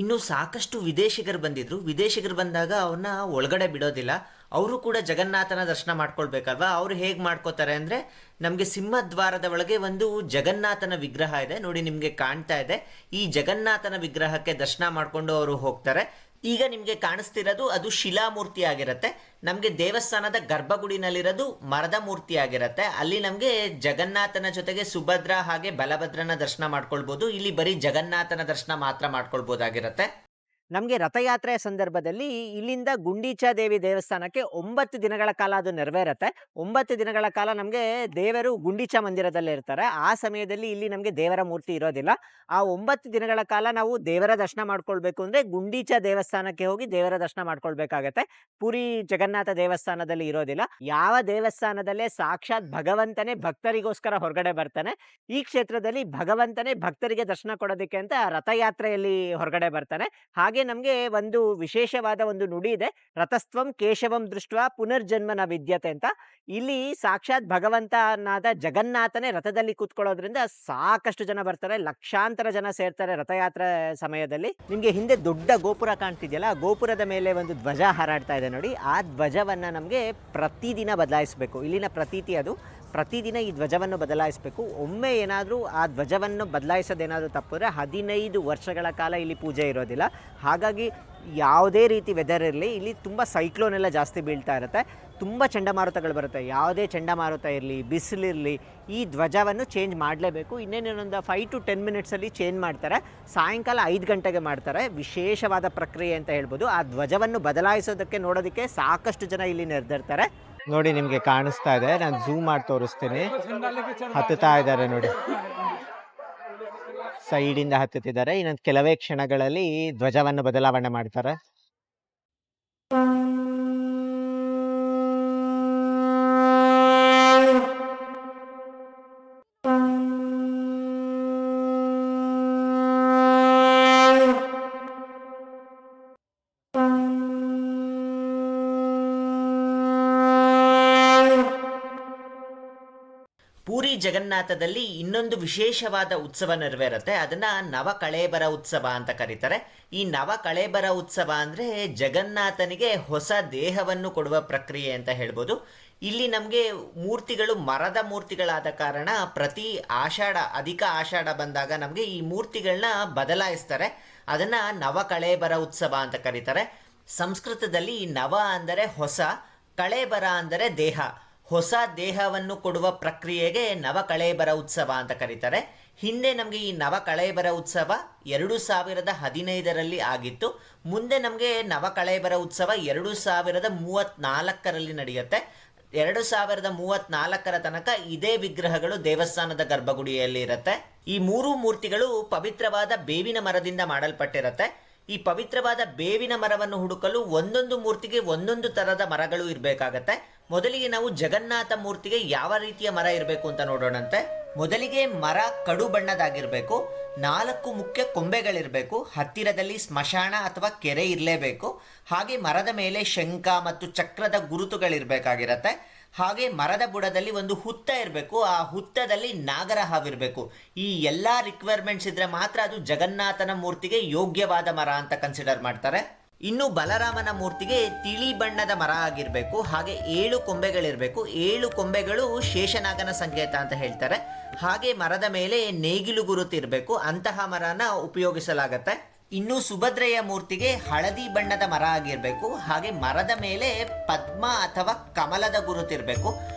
ಇನ್ನು ಸಾಕಷ್ಟು ವಿದೇಶಿಗರು ಬಂದಿದ್ರು. ವಿದೇಶಿಗರು ಬಂದಾಗ ಅವ್ರನ್ನ ಒಳಗಡೆ ಬಿಡೋದಿಲ್ಲ. ಅವರು ಕೂಡ ಜಗನ್ನಾಥನ ದರ್ಶನ ಮಾಡ್ಕೊಳ್ಬೇಕಲ್ವಾ. ಅವರು ಹೇಗೆ ಮಾಡ್ಕೋತಾರೆ ಅಂದರೆ, ನಮಗೆ ಸಿಂಹದ್ವಾರದ ಒಳಗೆ ಒಂದು ಜಗನ್ನಾಥನ ವಿಗ್ರಹ ಇದೆ ನೋಡಿ, ನಿಮಗೆ ಕಾಣ್ತಾ ಇದೆ. ಈ ಜಗನ್ನಾಥನ ವಿಗ್ರಹಕ್ಕೆ ದರ್ಶನ ಮಾಡಿಕೊಂಡು ಅವರು ಹೋಗ್ತಾರೆ. ಈಗ ನಿಮಗೆ ಕಾಣಿಸ್ತಿರೋದು ಅದು ಶಿಲಾಮೂರ್ತಿ ಆಗಿರುತ್ತೆ. ನಮಗೆ ದೇವಸ್ಥಾನದ ಗರ್ಭಗುಡಿನಲ್ಲಿರೋದು ಮರದ ಮೂರ್ತಿ ಆಗಿರುತ್ತೆ. ಅಲ್ಲಿ ನಮಗೆ ಜಗನ್ನಾಥನ ಜೊತೆಗೆ ಸುಭದ್ರ ಹಾಗೆ ಬಲಭದ್ರನ ದರ್ಶನ ಮಾಡ್ಕೊಳ್ಬೋದು. ಇಲ್ಲಿ ಬರೀ ಜಗನ್ನಾಥನ ದರ್ಶನ ಮಾತ್ರ ಮಾಡ್ಕೊಳ್ಬೋದಾಗಿರುತ್ತೆ. ನಮಗೆ ರಥಯಾತ್ರೆಯ ಸಂದರ್ಭದಲ್ಲಿ ಇಲ್ಲಿಂದ ಗುಂಡೀಚಾ ದೇವಿ ದೇವಸ್ಥಾನಕ್ಕೆ 9 ದಿನಗಳ ಕಾಲ ಅದು ನೆರವೇರುತ್ತೆ. 9 ದಿನಗಳ ಕಾಲ ನಮಗೆ ದೇವರು ಗುಂಡೀಚಾ ಮಂದಿರದಲ್ಲೇ ಇರ್ತಾರೆ. ಆ ಸಮಯದಲ್ಲಿ ಇಲ್ಲಿ ನಮಗೆ ದೇವರ ಮೂರ್ತಿ ಇರೋದಿಲ್ಲ. ಆ 9 ದಿನಗಳ ಕಾಲ ನಾವು ದೇವರ ದರ್ಶನ ಮಾಡ್ಕೊಳ್ಬೇಕು ಅಂದರೆ ಗುಂಡೀಚಾ ದೇವಸ್ಥಾನಕ್ಕೆ ಹೋಗಿ ದೇವರ ದರ್ಶನ ಮಾಡ್ಕೊಳ್ಬೇಕಾಗತ್ತೆ. ಪುರಿ ಜಗನ್ನಾಥ ದೇವಸ್ಥಾನದಲ್ಲಿ ಇರೋದಿಲ್ಲ. ಯಾವ ದೇವಸ್ಥಾನದಲ್ಲೇ ಸಾಕ್ಷಾತ್ ಭಗವಂತನೇ ಭಕ್ತರಿಗೋಸ್ಕರ ಹೊರಗಡೆ ಬರ್ತಾನೆ, ಈ ಕ್ಷೇತ್ರದಲ್ಲಿ ಭಗವಂತನೇ ಭಕ್ತರಿಗೆ ದರ್ಶನ ಕೊಡೋದಕ್ಕೆ ಅಂತ ರಥಯಾತ್ರೆಯಲ್ಲಿ ಹೊರಗಡೆ ಬರ್ತಾನೆ. ಹಾಗೆ ನಮಗೆ ಒಂದು ವಿಶೇಷವಾದ ಒಂದು ನುಡಿ ಇದೆ, ರಥಸ್ಥ್ವಂ ಕೇಶವಂ ದೃಷ್ಟ್ವಾ ಪುನರ್ಜನ್ಮ ನ ವಿದ್ಯತೆ ಅಂತ. ಇಲ್ಲಿ ಸಾಕ್ಷಾತ್ ಭಗವಂತನಾದ ಜಗನ್ನಾಥನೇ ರಥದಲ್ಲಿ ಕೂತ್ಕೊಳ್ಳೋದ್ರಿಂದ ಸಾಕಷ್ಟು ಜನ ಬರ್ತಾರೆ, ಲಕ್ಷಾಂತರ ಜನ ಸೇರ್ತಾರೆ ರಥಯಾತ್ರೆ ಸಮಯದಲ್ಲಿ. ನಿಮಗೆ ಹಿಂದೆ ದೊಡ್ಡ ಗೋಪುರ ಕಾಣ್ತಿದೆಯಲ್ಲ, ಗೋಪುರದ ಮೇಲೆ ಒಂದು ಧ್ವಜ ಹಾರಾಡ್ತಾ ಇದೆ ನೋಡಿ. ಆ ಧ್ವಜವನ್ನು ನಮಗೆ ಪ್ರತಿದಿನ ಬದಲಾಯಿಸಬೇಕು. ಇಲ್ಲಿನ ಪ್ರತೀತಿ ಅದು. ಪ್ರತಿದಿನ ಈ ಧ್ವಜವನ್ನು ಬದಲಾಯಿಸಬೇಕು. ಒಮ್ಮೆ ಏನಾದರೂ ಆ ಧ್ವಜವನ್ನು ಬದಲಾಯಿಸೋದೇನಾದರೂ ತಪ್ಪಿದ್ರೆ 15 ವರ್ಷಗಳ ಕಾಲ ಇಲ್ಲಿ ಪೂಜೆ ಇರೋದಿಲ್ಲ. ಹಾಗಾಗಿ ಯಾವುದೇ ರೀತಿ ವೆದರ್ ಇರಲಿ, ಇಲ್ಲಿ ತುಂಬ ಸೈಕ್ಲೋನ್ ಎಲ್ಲ ಜಾಸ್ತಿ ಬೀಳ್ತಾ ಇರುತ್ತೆ, ತುಂಬ ಚಂಡಮಾರುತಗಳು ಬರುತ್ತೆ. ಯಾವುದೇ ಚಂಡಮಾರುತ ಇರಲಿ, ಬಿಸಿಲಿರಲಿ, ಈ ಧ್ವಜವನ್ನು ಚೇಂಜ್ ಮಾಡಲೇಬೇಕು. ಇನ್ನೇನೊಂದು 5 to 10 ಮಿನಿಟ್ಸಲ್ಲಿ ಚೇಂಜ್ ಮಾಡ್ತಾರೆ. ಸಾಯಂಕಾಲ 5 ಗಂಟೆಗೆ ಮಾಡ್ತಾರೆ. ವಿಶೇಷವಾದ ಪ್ರಕ್ರಿಯೆ ಅಂತ ಹೇಳ್ಬೋದು. ಆ ಧ್ವಜವನ್ನು ಬದಲಾಯಿಸೋದಕ್ಕೆ ನೋಡೋದಕ್ಕೆ ಸಾಕಷ್ಟು ಜನ ಇಲ್ಲಿ ನೆರೆದಿರ್ತಾರೆ. ನೋಡಿ, ನಿಮಗೆ ಕಾಣಿಸ್ತಾ ಇದೆ, ನಾನು ಝೂಮ್ ಮಾಡಿ ತೋರಿಸ್ತೀನಿ. ಹತ್ತುತ್ತಾ ಇದ್ದಾರೆ ನೋಡಿ, ಸೈಡಿಂದ ಹತ್ತುತ್ತಿದ್ದಾರೆ. ಇನ್ನೊಂದು ಕೆಲವೇ ಕ್ಷಣಗಳಲ್ಲಿ ಧ್ವಜವನ್ನು ಬದಲಾವಣೆ ಮಾಡ್ತಾರೆ. ಪೂರಿ ಜಗನ್ನಾಥದಲ್ಲಿ ಇನ್ನೊಂದು ವಿಶೇಷವಾದ ಉತ್ಸವ ನೆರವೇರುತ್ತೆ. ಅದನ್ನು ನವಕಳೇಬರ ಉತ್ಸವ ಅಂತ ಕರೀತಾರೆ. ಈ ನವಕಳೇಬರ ಉತ್ಸವ ಅಂದರೆ ಜಗನ್ನಾಥನಿಗೆ ಹೊಸ ದೇಹವನ್ನು ಕೊಡುವ ಪ್ರಕ್ರಿಯೆ ಅಂತ ಹೇಳ್ಬೋದು. ಇಲ್ಲಿ ನಮಗೆ ಮೂರ್ತಿಗಳು ಮರದ ಮೂರ್ತಿಗಳಾದ ಕಾರಣ ಪ್ರತಿ ಅಧಿಕ ಆಷಾಢ ಬಂದಾಗ ನಮಗೆ ಈ ಮೂರ್ತಿಗಳನ್ನ ಬದಲಾಯಿಸ್ತಾರೆ. ಅದನ್ನು ನವಕಳೇಬರ ಉತ್ಸವ ಅಂತ ಕರೀತಾರೆ. ಸಂಸ್ಕೃತದಲ್ಲಿ ಈ ನವ ಅಂದರೆ ಹೊಸ, ಕಳೇಬರ ಅಂದರೆ ದೇಹ. ಹೊಸ ದೇಹವನ್ನು ಕೊಡುವ ಪ್ರಕ್ರಿಯೆಗೆ ನವಕಳೇಬರ ಉತ್ಸವ ಅಂತ ಕರೀತಾರೆ. ಹಿಂದೆ ನಮಗೆ ಈ ನವಕಳೇಬರ ಉತ್ಸವ 2015ರಲ್ಲಿ ಆಗಿತ್ತು. ಮುಂದೆ ನಮಗೆ ನವಕಳೇಬರ ಉತ್ಸವ 2034ರಲ್ಲಿ ನಡೆಯುತ್ತೆ. 2034ರ ತನಕ ಇದೇ ವಿಗ್ರಹಗಳು ದೇವಸ್ಥಾನದ ಗರ್ಭಗುಡಿಯಲ್ಲಿ ಇರುತ್ತೆ. ಈ 3 ಮೂರ್ತಿಗಳು ಪವಿತ್ರವಾದ ಬೇವಿನ ಮರದಿಂದ ಮಾಡಲ್ಪಟ್ಟಿರುತ್ತೆ. ಈ ಪವಿತ್ರವಾದ ಬೇವಿನ ಮರವನ್ನು ಹುಡುಕಲು ಒಂದೊಂದು ಮೂರ್ತಿಗೆ ಒಂದೊಂದು ಥರದ ಮರಗಳು ಇರಬೇಕಾಗತ್ತೆ. ಮೊದಲಿಗೆ ನಾವು ಜಗನ್ನಾಥ ಮೂರ್ತಿಗೆ ಯಾವ ರೀತಿಯ ಮರ ಇರಬೇಕು ಅಂತ ನೋಡೋಣಂತೆ. ಮೊದಲಿಗೆ ಮರ ಕಡು ಬಣ್ಣದಾಗಿರಬೇಕು. 4 ಮುಖ್ಯ ಕೊಂಬೆಗಳಿರಬೇಕು. ಹತ್ತಿರದಲ್ಲಿ ಸ್ಮಶಾನ ಅಥವಾ ಕೆರೆ ಇರಲೇಬೇಕು. ಹಾಗೆ ಮರದ ಮೇಲೆ ಶಂಖ ಮತ್ತು ಚಕ್ರದ ಗುರುತುಗಳಿರಬೇಕಾಗಿರತ್ತೆ. ಹಾಗೆ ಮರದ ಬುಡದಲ್ಲಿ ಒಂದು ಹುತ್ತ ಇರಬೇಕು. ಆ ಹುತ್ತದಲ್ಲಿ ನಾಗರ ಹಾವಿರಬೇಕು. ಈ ಎಲ್ಲ ರಿಕ್ವೈರ್ಮೆಂಟ್ಸ್ ಇದ್ರೆ ಮಾತ್ರ ಅದು ಜಗನ್ನಾಥನ ಮೂರ್ತಿಗೆ ಯೋಗ್ಯವಾದ ಮರ ಅಂತ ಕನ್ಸಿಡರ್ ಮಾಡ್ತಾರೆ. ಇನ್ನು ಬಲರಾಮನ ಮೂರ್ತಿಗೆ ತಿಳಿ ಬಣ್ಣದ ಮರ ಆಗಿರಬೇಕು, ಹಾಗೆ 7 ಕೊಂಬೆಗಳಿರಬೇಕು. 7 ಕೊಂಬೆಗಳು ಶೇಷನಾಗನ ಸಂಕೇತ ಅಂತ ಹೇಳ್ತಾರೆ. ಹಾಗೆ ಮರದ ಮೇಲೆ ನೇಗಿಲು ಗುರುತಿರಬೇಕು, ಅಂತಹ ಮರನ ಉಪಯೋಗಿಸಲಾಗತ್ತೆ. ಇನ್ನು ಸುಭದ್ರೆಯ ಮೂರ್ತಿಗೆ ಹಳದಿ ಬಣ್ಣದ ಮರ ಆಗಿರಬೇಕು, ಹಾಗೆ ಮರದ ಮೇಲೆ ಪದ್ಮ ಅಥವಾ ಕಮಲದ ಗುರುತಿರಬೇಕು,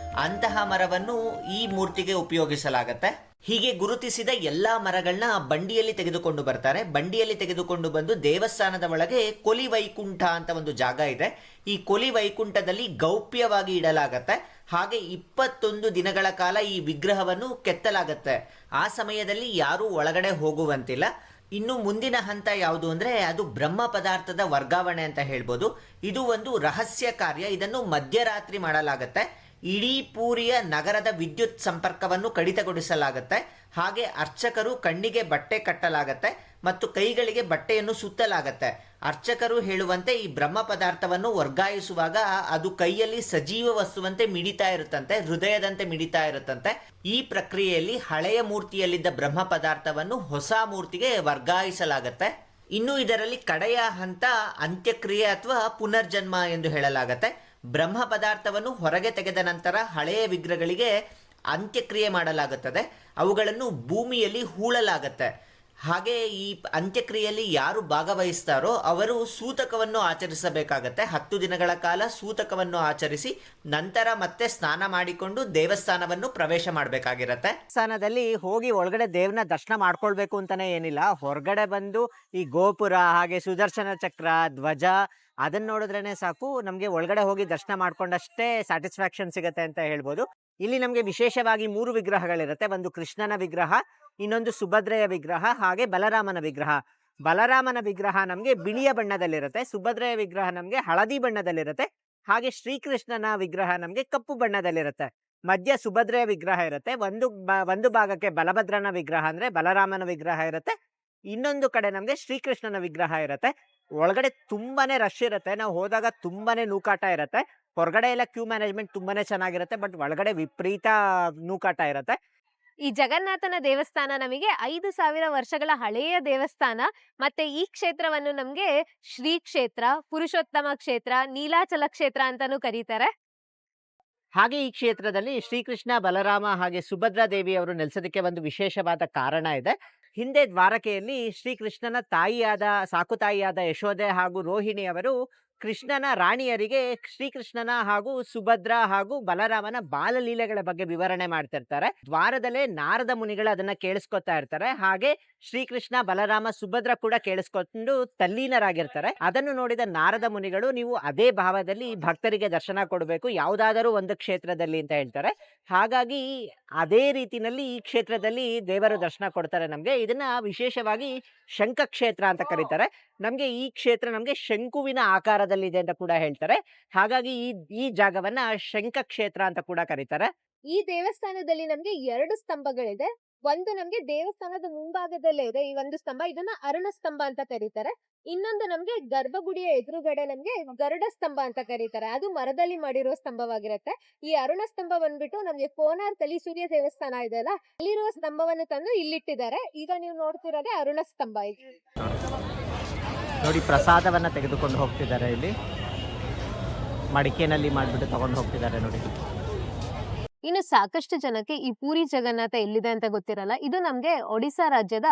ಅಂತಹ ಮರವನ್ನು ಈ ಮೂರ್ತಿಗೆ ಉಪಯೋಗಿಸಲಾಗತ್ತೆ. ಹೀಗೆ ಗುರುತಿಸಿದ ಎಲ್ಲಾ ಮರಗಳನ್ನ ಬಂಡಿಯಲ್ಲಿ ತೆಗೆದುಕೊಂಡು ಬರ್ತಾರೆ. ಬಂಡಿಯಲ್ಲಿ ತೆಗೆದುಕೊಂಡು ಬಂದು ದೇವಸ್ಥಾನದ ಒಳಗೆ ಕೊಲಿ ವೈಕುಂಠ ಅಂತ ಒಂದು ಜಾಗ ಇದೆ. ಈ ಕೊಲಿ ವೈಕುಂಠದಲ್ಲಿ ಗೌಪ್ಯವಾಗಿ ಇಡಲಾಗತ್ತೆ. ಹಾಗೆ 21 ದಿನಗಳ ಕಾಲ ಈ ವಿಗ್ರಹವನ್ನು ಕೆತ್ತಲಾಗತ್ತೆ. ಆ ಸಮಯದಲ್ಲಿ ಯಾರೂ ಒಳಗಡೆ ಹೋಗುವಂತಿಲ್ಲ. ಇನ್ನು ಮುಂದಿನ ಹಂತ ಯಾವುದು ಅಂದರೆ ಅದು ಬ್ರಹ್ಮ ಪದಾರ್ಥದ ವರ್ಗಾವಣೆ ಅಂತ ಹೇಳ್ಬೋದು. ಇದು ಒಂದು ರಹಸ್ಯ ಕಾರ್ಯ. ಇದನ್ನು ಮಧ್ಯರಾತ್ರಿ ಮಾಡಲಾಗತ್ತೆ. ಇಡೀ ಪೂರಿಯ ನಗರದ ವಿದ್ಯುತ್ ಸಂಪರ್ಕವನ್ನು ಕಡಿತಗೊಳಿಸಲಾಗುತ್ತೆ. ಹಾಗೆ ಅರ್ಚಕರು ಕಣ್ಣಿಗೆ ಬಟ್ಟೆ ಕಟ್ಟಲಾಗತ್ತೆ ಮತ್ತು ಕೈಗಳಿಗೆ ಬಟ್ಟೆಯನ್ನು ಸುತ್ತಲಾಗತ್ತೆ. ಅರ್ಚಕರು ಹೇಳುವಂತೆ ಈ ಬ್ರಹ್ಮ ಪದಾರ್ಥವನ್ನು ವರ್ಗಾಯಿಸುವಾಗ ಅದು ಕೈಯಲ್ಲಿ ಸಜೀವ ವಸ್ತುವಂತೆ ಮಿಡಿತಾ ಇರುತ್ತಂತೆ, ಹೃದಯದಂತೆ ಮಿಡಿತಾ ಇರುತ್ತಂತೆ. ಈ ಪ್ರಕ್ರಿಯೆಯಲ್ಲಿ ಹಳೆಯ ಮೂರ್ತಿಯಲ್ಲಿದ್ದ ಬ್ರಹ್ಮ ಪದಾರ್ಥವನ್ನು ಹೊಸ ಮೂರ್ತಿಗೆ ವರ್ಗಾಯಿಸಲಾಗತ್ತೆ. ಇನ್ನು ಇದರಲ್ಲಿ ಕಡೆಯ ಹಂತ ಅಂತ್ಯಕ್ರಿಯೆ ಅಥವಾ ಪುನರ್ಜನ್ಮ ಎಂದು ಹೇಳಲಾಗತ್ತೆ. ಬ್ರಹ್ಮ ಪದಾರ್ಥವನ್ನು ಹೊರಗೆ ತೆಗೆದ ನಂತರ ಹಳೆಯ ವಿಗ್ರಹಗಳಿಗೆ ಅಂತ್ಯಕ್ರಿಯೆ ಮಾಡಲಾಗುತ್ತದೆ. ಅವುಗಳನ್ನು ಭೂಮಿಯಲ್ಲಿ ಹೂಳಲಾಗತ್ತೆ. ಹಾಗೆ ಈ ಅಂತ್ಯಕ್ರಿಯೆಯಲ್ಲಿ ಯಾರು ಭಾಗವಹಿಸ್ತಾರೋ ಅವರು ಸೂತಕವನ್ನು ಆಚರಿಸಬೇಕಾಗತ್ತೆ. 10 ದಿನಗಳ ಕಾಲ ಸೂತಕವನ್ನು ಆಚರಿಸಿ ನಂತರ ಮತ್ತೆ ಸ್ನಾನ ಮಾಡಿಕೊಂಡು ದೇವಸ್ಥಾನವನ್ನು ಪ್ರವೇಶ ಮಾಡಬೇಕಾಗಿರತ್ತೆ. ದೇವಸ್ಥಾನದಲ್ಲಿ ಹೋಗಿ ಒಳಗಡೆ ದೇವ್ರನ್ನ ದರ್ಶನ ಮಾಡ್ಕೊಳ್ಬೇಕು ಅಂತಾನೆ ಏನಿಲ್ಲ. ಹೊರಗಡೆ ಬಂದು ಈ ಗೋಪುರ ಹಾಗೆ ಸುದರ್ಶನ ಚಕ್ರ, ಧ್ವಜ ಅದನ್ನ ನೋಡಿದ್ರೇನೆ ಸಾಕು, ನಮಗೆ ಒಳಗಡೆ ಹೋಗಿ ದರ್ಶನ ಮಾಡ್ಕೊಂಡಷ್ಟೇ ಸ್ಯಾಟಿಸ್ಫ್ಯಾಕ್ಷನ್ ಸಿಗುತ್ತೆ ಅಂತ ಹೇಳ್ಬೋದು. ಇಲ್ಲಿ ನಮಗೆ ವಿಶೇಷವಾಗಿ 3 ವಿಗ್ರಹಗಳಿರುತ್ತೆ. ಒಂದು ಕೃಷ್ಣನ ವಿಗ್ರಹ, ಇನ್ನೊಂದು ಸುಭದ್ರೆಯ ವಿಗ್ರಹ, ಹಾಗೆ ಬಲರಾಮನ ವಿಗ್ರಹ. ಬಲರಾಮನ ವಿಗ್ರಹ ನಮಗೆ ಬಿಳಿಯ ಬಣ್ಣದಲ್ಲಿರುತ್ತೆ, ಸುಭದ್ರೆಯ ವಿಗ್ರಹ ನಮಗೆ ಹಳದಿ ಬಣ್ಣದಲ್ಲಿರುತ್ತೆ, ಹಾಗೆ ಶ್ರೀಕೃಷ್ಣನ ವಿಗ್ರಹ ನಮಗೆ ಕಪ್ಪು ಬಣ್ಣದಲ್ಲಿರುತ್ತೆ. ಮಧ್ಯ ಸುಭದ್ರೆಯ ವಿಗ್ರಹ ಇರುತ್ತೆ. ಒಂದು ಭಾಗಕ್ಕೆ ಬಲಭದ್ರನ ವಿಗ್ರಹ ಅಂದ್ರೆ ಬಲರಾಮನ ವಿಗ್ರಹ ಇರುತ್ತೆ, ಇನ್ನೊಂದು ಕಡೆ ನಮಗೆ ಶ್ರೀಕೃಷ್ಣನ ವಿಗ್ರಹ ಇರುತ್ತೆ. ಒಳಗಡೆ ತುಂಬಾನೇ ರಶ್ ಇರುತ್ತೆ. ನಾವು ಹೋದಾಗ ತುಂಬಾನೇ ನೂಕಾಟ ಇರುತ್ತೆ. ಹೊರಗಡೆ ಎಲ್ಲ ಕ್ಯೂ ಮ್ಯಾನೇಜ್ಮೆಂಟ್ ತುಂಬಾನೇ ಚೆನ್ನಾಗಿರುತ್ತೆ, ಬಟ್ ಒಳಗಡೆ ವಿಪರೀತ ನೂಕಾಟ ಇರುತ್ತೆ. ಈ ಜಗನ್ನಾಥನ ದೇವಸ್ಥಾನ ನಮಗೆ 5,000 ವರ್ಷಗಳ ಹಳೆಯ ದೇವಸ್ಥಾನ. ಮತ್ತೆ ಈ ಕ್ಷೇತ್ರವನ್ನು ನಮ್ಗೆ ಶ್ರೀ ಕ್ಷೇತ್ರ, ಪುರುಷೋತ್ತಮ ಕ್ಷೇತ್ರ, ನೀಲಾಚಲ ಕ್ಷೇತ್ರ ಅಂತಾನೂ ಕರೀತಾರೆ. ಹಾಗೆ ಈ ಕ್ಷೇತ್ರದಲ್ಲಿ ಶ್ರೀಕೃಷ್ಣ, ಬಲರಾಮ ಹಾಗೆ ಸುಭದ್ರಾ ದೇವಿಯವರು ನೆಲೆಸೋದಕ್ಕೆ ಒಂದು ವಿಶೇಷವಾದ ಕಾರಣ ಇದೆ. ಹಿಂದೆ ದ್ವಾರಕೆಯಲ್ಲಿ ಶ್ರೀಕೃಷ್ಣನ ತಾಯಿಯಾದ ಸಾಕು ತಾಯಿಯಾದ ಯಶೋದೆ ಹಾಗೂ ರೋಹಿಣಿ ಅವರು ಕೃಷ್ಣನ ರಾಣಿಯರಿಗೆ ಶ್ರೀಕೃಷ್ಣನ ಹಾಗೂ ಸುಭದ್ರಾ ಹಾಗೂ ಬಲರಾಮನ ಬಾಲಲೀಲೆಗಳ ಬಗ್ಗೆ ವಿವರಣೆ ಮಾಡ್ತಿರ್ತಾರೆ. ದ್ವಾರದಲ್ಲೇ ನಾರದ ಮುನಿಗಳು ಅದನ್ನ ಕೇಳಿಸ್ಕೊತಾ ಇರ್ತಾರೆ. ಹಾಗೆ ಶ್ರೀಕೃಷ್ಣ, ಬಲರಾಮ, ಸುಭದ್ರ ಕೂಡ ಕೇಳಿಸ್ಕೊಂಡು ತಲ್ಲೀನರಾಗಿರ್ತಾರೆ. ಅದನ್ನು ನೋಡಿದ ನಾರದ ಮುನಿಗಳು ನೀವು ಅದೇ ಭಾವದಲ್ಲಿ ಭಕ್ತರಿಗೆ ದರ್ಶನ ಕೊಡಬೇಕು ಯಾವುದಾದರೂ ಒಂದು ಕ್ಷೇತ್ರದಲ್ಲಿ ಅಂತ ಹೇಳ್ತಾರೆ. ಹಾಗಾಗಿ ಅದೇ ರೀತಿನಲ್ಲಿ ಈ ಕ್ಷೇತ್ರದಲ್ಲಿ ದೇವರು ದರ್ಶನ ಕೊಡ್ತಾರೆ ನಮ್ಗೆ. ಇದನ್ನ ವಿಶೇಷವಾಗಿ ಶಂಖ ಕ್ಷೇತ್ರ ಅಂತ ಕರೀತಾರೆ. ನಮ್ಗೆ ಈ ಕ್ಷೇತ್ರ ನಮ್ಗೆ ಶಂಕುವಿನ ಆಕಾರದಲ್ಲಿದೆ ಅಂತ ಕೂಡ ಹೇಳ್ತಾರೆ. ಹಾಗಾಗಿ ಈ ಜಾಗವನ್ನ ಶಂಖ ಕ್ಷೇತ್ರ ಅಂತ ಕೂಡ ಕರೀತಾರೆ. ಈ ದೇವಸ್ಥಾನದಲ್ಲಿ ನಮ್ಗೆ 2 ಸ್ತಂಭಗಳಿದೆ. ಒಂದು ನಮ್ಗೆ ದೇವಸ್ಥಾನದ ಮುಂಭಾಗದಲ್ಲೇ ಇದೆ ಈ ಒಂದು ಸ್ತಂಭ, ಇದನ್ನ ಅರುಣ ಸ್ತಂಭ ಅಂತ ಕರೀತಾರೆ. ಇನ್ನೊಂದು ನಮ್ಗೆ ಗರ್ಭಗುಡಿಯ ಎದುರುಗಡೆ ನಮ್ಗೆ ಗರುಡ ಸ್ತಂಭ ಅಂತ ಕರೀತಾರೆ. ಅದು ಮರದಲ್ಲಿ ಮಾಡಿರೋ ಸ್ತಂಭವಾಗಿರುತ್ತೆ. ಈ ಅರುಣ ಸ್ತಂಭ ಬಂದ್ಬಿಟ್ಟು ನಮ್ಗೆ ಕೋನಾರ್ಕಲ್ಲಿ ಸೂರ್ಯ ದೇವಸ್ಥಾನ ಇದೆ ಅಲ್ಲ, ಅಲ್ಲಿರುವ ಸ್ತಂಭವನ್ನು ತಂದು ಇಲ್ಲಿಟ್ಟಿದ್ದಾರೆ. ಈಗ ನೀವು ನೋಡ್ತಿರೋದೇ ಅರುಣ ಸ್ತಂಭ. ನೋಡಿ, ಪ್ರಸಾದವನ್ನ ತೆಗೆದುಕೊಂಡು ಹೋಗ್ತಿದ್ದಾರೆ. ಇಲ್ಲಿ ಮಡಿಕೆನಲ್ಲಿ ಮಾಡಿಬಿಟ್ಟು ತಗೊಂಡು ಹೋಗ್ತಿದ್ದಾರೆ ನೋಡಿ. ಇನ್ನು ಸಾಕಷ್ಟು ಜನಕ್ಕೆ ಈ ಪೂರಿ ಜಗನ್ನಾಥ ಎಲ್ಲಿದೆ ಅಂತ ಗೊತ್ತಿರಲ್ಲ. ಇದು ನಮ್ಗೆ ಒಡಿಶಾ ರಾಜ್ಯದ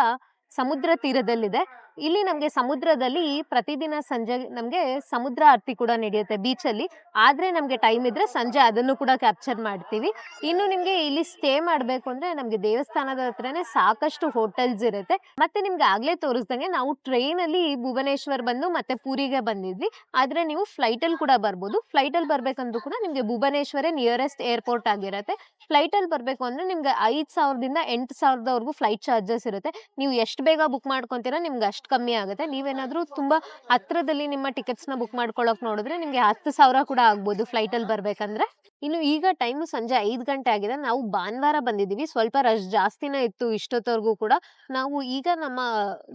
ಸಮುದ್ರ ತೀರದಲ್ಲಿದೆ. ಇಲ್ಲಿ ನಮ್ಗೆ ಸಮುದ್ರದಲ್ಲಿ ಪ್ರತಿದಿನ ಸಂಜೆ ನಮ್ಗೆ ಸಮುದ್ರ ಆರತಿ ಕೂಡ ನಡೆಯುತ್ತೆ ಬೀಚ್ ಅಲ್ಲಿ. ಆದ್ರೆ ನಮ್ಗೆ ಟೈಮ್ ಇದ್ರೆ ಸಂಜೆ ಅದನ್ನು ಕೂಡ ಕ್ಯಾಪ್ಚರ್ ಮಾಡ್ತೀವಿ. ಇನ್ನು ನಿಮ್ಗೆ ಇಲ್ಲಿ ಸ್ಟೇ ಮಾಡ್ಬೇಕು ಅಂದ್ರೆ ನಮ್ಗೆ ದೇವಸ್ಥಾನದ ಹತ್ರನೇ ಸಾಕಷ್ಟು ಹೋಟೆಲ್ಸ್ ಇರುತ್ತೆ. ಮತ್ತೆ ನಿಮ್ಗೆ ಆಗ್ಲೇ ತೋರಿಸ್ದಂಗೆ ನಾವು ಟ್ರೈನ್ ಅಲ್ಲಿ ಭುವನೇಶ್ವರ್ ಬಂದು ಮತ್ತೆ ಪೂರಿಗೆ ಬಂದಿದ್ವಿ. ಆದ್ರೆ ನೀವು ಫ್ಲೈಟ್ ಅಲ್ಲಿ ಕೂಡ ಬರ್ಬೋದು. ಫ್ಲೈಟ್ ಅಲ್ಲಿ ಬರ್ಬೇಕಂದ್ರೂ ಕೂಡ ನಿಮ್ಗೆ ಭುವನೇಶ್ವರೇ ನಿಯರೆಸ್ಟ್ ಏರ್ಪೋರ್ಟ್ ಆಗಿರುತ್ತೆ. ಫ್ಲೈಟ್ ಅಲ್ಲಿ ಬರ್ಬೇಕು ಅಂದ್ರೆ ನಿಮ್ಗೆ 5,000ದಿಂದ 8,000ದವರೆಗೂ ಫ್ಲೈಟ್ ಚಾರ್ಜಸ್ ಇರುತ್ತೆ. ನೀವು ಎಷ್ಟು ಬೇಗ ಬುಕ್ ಮಾಡ್ಕೊಂತೀರಾ ನಿಮ್ಗೆ ಅಷ್ಟು ಕಮ್ಮಿ ಆಗುತ್ತೆ. ನೀವೇನಾದ್ರೂ ತುಂಬಾ ಹತ್ರದಲ್ಲಿ ನಿಮ್ಮ ಟಿಕೆಟ್ಸ್ ನ ಬುಕ್ ಮಾಡ್ಕೊಳಕ್ ನೋಡಿದ್ರೆ ನಿಮ್ಗೆ 10,000 ಕೂಡ ಆಗ್ಬೋದು ಫ್ಲೈಟ್ ಅಲ್ಲಿ ಬರ್ಬೇಕಂದ್ರೆ. ಇನ್ನು ಈಗ ಟೈಮ್ ಸಂಜೆ 5 ಗಂಟೆ ಆಗಿದೆ. ನಾವು ಭಾನುವಾರ ಬಂದಿದೀವಿ, ಸ್ವಲ್ಪ ರಶ್ ಜಾಸ್ತಿನೇ ಇತ್ತು ಇಷ್ಟೊತ್ತವರೆಗೂ ಕೂಡ. ನಾವು ಈಗ ನಮ್ಮ